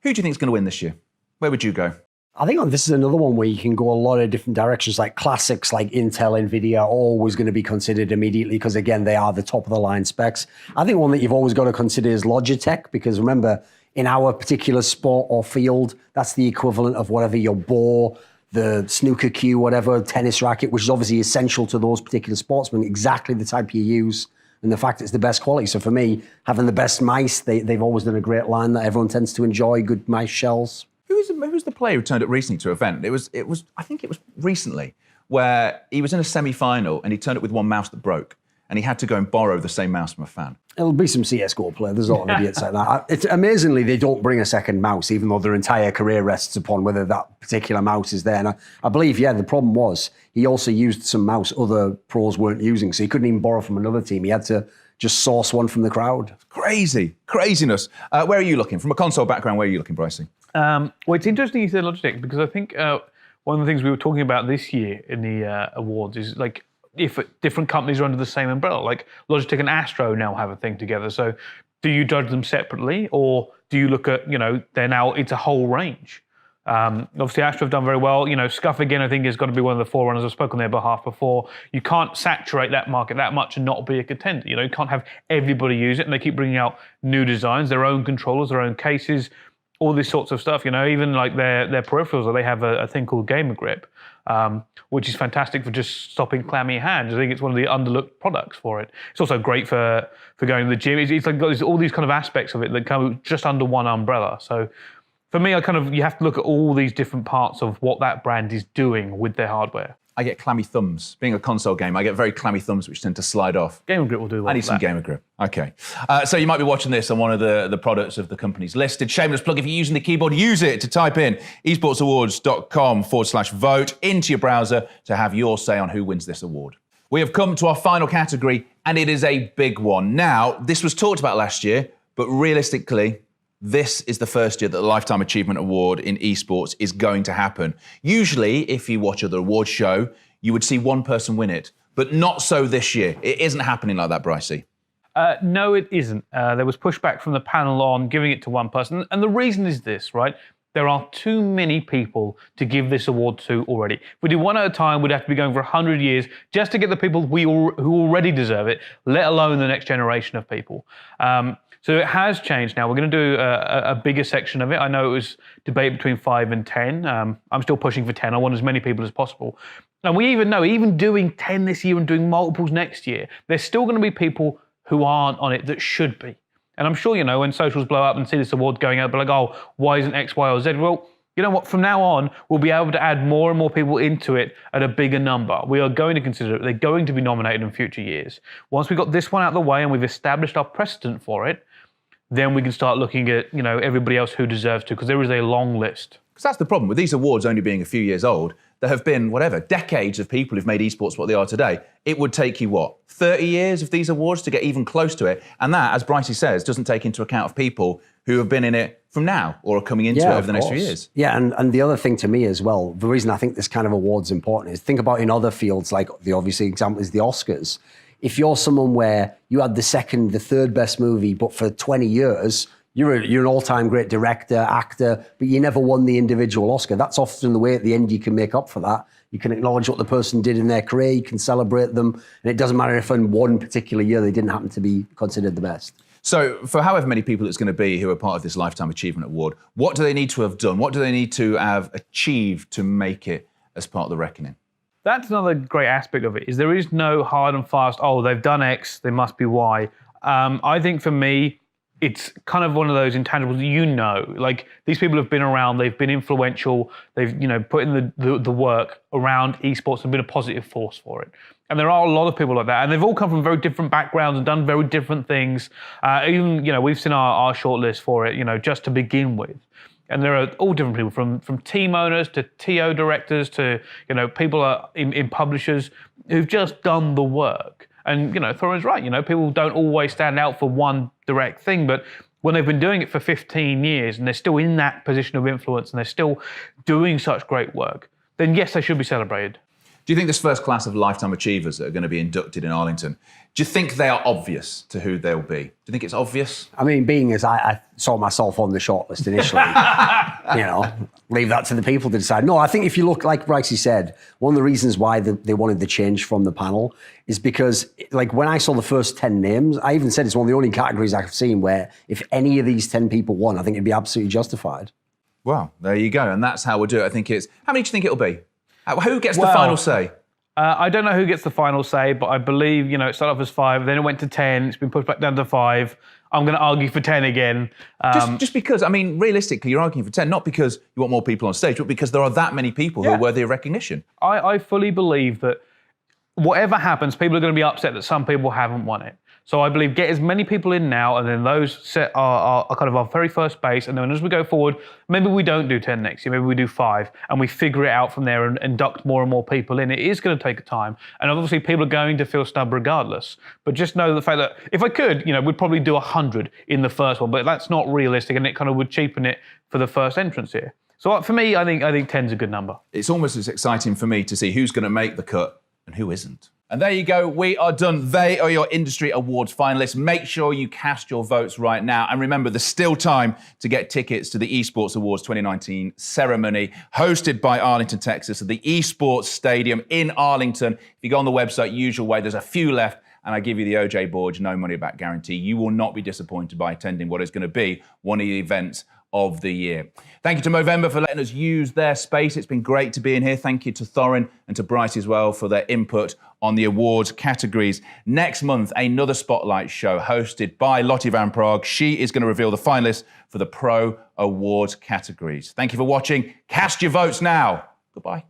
who do you think is going to win this year? Where would you go? I think this is another one where you can go a lot of different directions. Like classics like Intel, Nvidia are always going to be considered immediately because, again, they are the top of the line specs. I think one that you've always got to consider is Logitech, because remember, in our particular sport or field, that's the equivalent of whatever your ball, the snooker cue, whatever, tennis racket, which is obviously essential to those particular sportsmen, exactly the type you use. And the fact it's the best quality. So for me, having the best mice, they've always done a great line that everyone tends to enjoy, good mice shells. Who's the player who turned up recently to an event? It was I think it was recently, where he was in a semi-final and he turned up with one mouse that broke, and he had to go and borrow the same mouse from a fan. It'll be some CSGO player. There's a lot of idiots like that. It's amazingly, they don't bring a second mouse, even though their entire career rests upon whether that particular mouse is there. And I believe, yeah, the problem was he also used some mouse other pros weren't using, so he couldn't even borrow from another team. He had to just source one from the crowd. Craziness. Where are you looking? From a console background, where are you looking, Brycey? Well, it's interesting you said Logitech, because I think one of the things we were talking about this year in the awards is, like, if different companies are under the same umbrella, like Logitech and Astro now have a thing together. So do you judge them separately, or do you look at, you know, it's a whole range? Obviously, Astro have done very well. You know, Scuff, again, I think has got to be one of the forerunners. I've spoken on their behalf before. You can't saturate that market that much and not be a contender. You know, you can't have everybody use it, and they keep bringing out new designs, their own controllers, their own cases, all these sorts of stuff. You know, even like their peripherals, they have a thing called Gamer Grip, which is fantastic for just stopping clammy hands. I think it's one of the underlooked products for it. It's also great for going to the gym. It's like got all these kind of aspects of it that come just under one umbrella. So for me, you have to look at all these different parts of what that brand is doing with their hardware. I get clammy thumbs. Being a console game, I get very clammy thumbs which tend to slide off. Gamer Grip will do that. I need some Gamer Grip. Okay. So you might be watching this on one of the products of the companies listed. Shameless plug, if you're using the keyboard, use it to type in esportsawards.com/vote into your browser to have your say on who wins this award. We have come to our final category, and it is a big one. Now, this was talked about last year, but realistically, this is the first year that the Lifetime Achievement Award in esports is going to happen. Usually, if you watch other award show, you would see one person win it, but not so this year. It isn't happening like that, Brycey. No, it isn't. There was pushback from the panel on giving it to one person, and the reason is this, right? There are too many people to give this award to already. If we do one at a time, we'd have to be going for 100 years just to get the people who already deserve it, let alone the next generation of people. So it has changed now. We're going to do a bigger section of it. I know it was debate between 5 and 10. I'm still pushing for 10. I want as many people as possible. And we even know, even doing 10 this year and doing multiples next year, there's still going to be people who aren't on it that should be. And I'm sure, you know, when socials blow up and see this award going out, they're like, oh, why isn't X, Y, or Z? Well, you know what? From now on, we'll be able to add more and more people into it at a bigger number. We are going to consider it. They're going to be nominated in future years. Once we've got this one out of the way and we've established our precedent for it, then we can start looking at, you know, everybody else who deserves to, because there is a long list. Because that's the problem with these awards only being a few years old. There have been, decades of people who've made esports what they are today. It would take you, 30 years of these awards to get even close to it. And that, as Brycey says, doesn't take into account of people who have been in it from now or are coming into it over the next few years. Yeah, and the other thing to me as well, the reason I think this kind of award's important is think about in other fields, like the obvious example is the Oscars. If you're someone where you had the second, the third best movie, but for 20 years, you're an all-time great director, actor, but you never won the individual Oscar. That's often the way at the end you can make up for that. You can acknowledge what the person did in their career, you can celebrate them, and it doesn't matter if in one particular year they didn't happen to be considered the best. So for however many people it's going to be who are part of this Lifetime Achievement Award, what do they need to have done? What do they need to have achieved to make it as part of the reckoning? That's another great aspect of it, is there is no hard and fast, oh, they've done X, they must be Y. I think for me, it's kind of one of those intangibles that like these people have been around, they've been influential, they've put in the work around esports and been a positive force for it. And there are a lot of people like that, and they've all come from very different backgrounds and done very different things. Even we've seen our shortlist for it, just to begin with. And there are all different people, from team owners to TO directors to people in publishers who've just done the work. And Thorin's right. People don't always stand out for one direct thing, but when they've been doing it for 15 years and they're still in that position of influence and they're still doing such great work, then yes, they should be celebrated. Do you think this first class of lifetime achievers that are going to be inducted in Arlington, do you think they are obvious to who they'll be? Do you think it's obvious? I mean, being as I saw myself on the shortlist initially, leave that to the people to decide. No, I think if you look, like Brycey said, one of the reasons why they wanted the change from the panel is because, like, when I saw the first 10 names, I even said it's one of the only categories I've seen where if any of these 10 people won, I think it'd be absolutely justified. Well, there you go. And that's how we'll do it. I think it's... How many do you think it'll be? Who gets the final say? I don't know who gets the final say, but I believe, it started off as 5, then it went to 10, it's been pushed back down to 5. I'm going to argue for 10 again. Just because, realistically, you're arguing for 10, not because you want more people on stage, but because there are that many people who are worthy of recognition. I fully believe that whatever happens, people are going to be upset that some people haven't won it. So I believe get as many people in now, and then those set are kind of our very first base. And then as we go forward, maybe we don't do 10 next year, maybe we do 5, and we figure it out from there and induct more and more people in. It is going to take time. And obviously people are going to feel snubbed regardless. But just know the fact that if I could, we'd probably do 100 in the first one, but that's not realistic, and it kind of would cheapen it for the first entrance here. So for me, I think 10's a good number. It's almost as exciting for me to see who's going to make the cut and who isn't. And there you go, we are done. They are your Industry Awards finalists. Make sure you cast your votes right now. And remember, there's still time to get tickets to the Esports Awards 2019 ceremony, hosted by Arlington, Texas, at the Esports Stadium in Arlington. If you go on the website, usual way, there's a few left, and I give you the OJ Borge no money back guarantee. You will not be disappointed by attending what is going to be one of the events of the year. Thank you to Movember for letting us use their space. It's been great to be in here. Thank you to Thorin and to Bryce as well for their input on the awards categories. Next month, another Spotlight show hosted by Lottie Van Prague. She is going to reveal the finalists for the Pro Awards categories. Thank you for watching. Cast your votes now. Goodbye.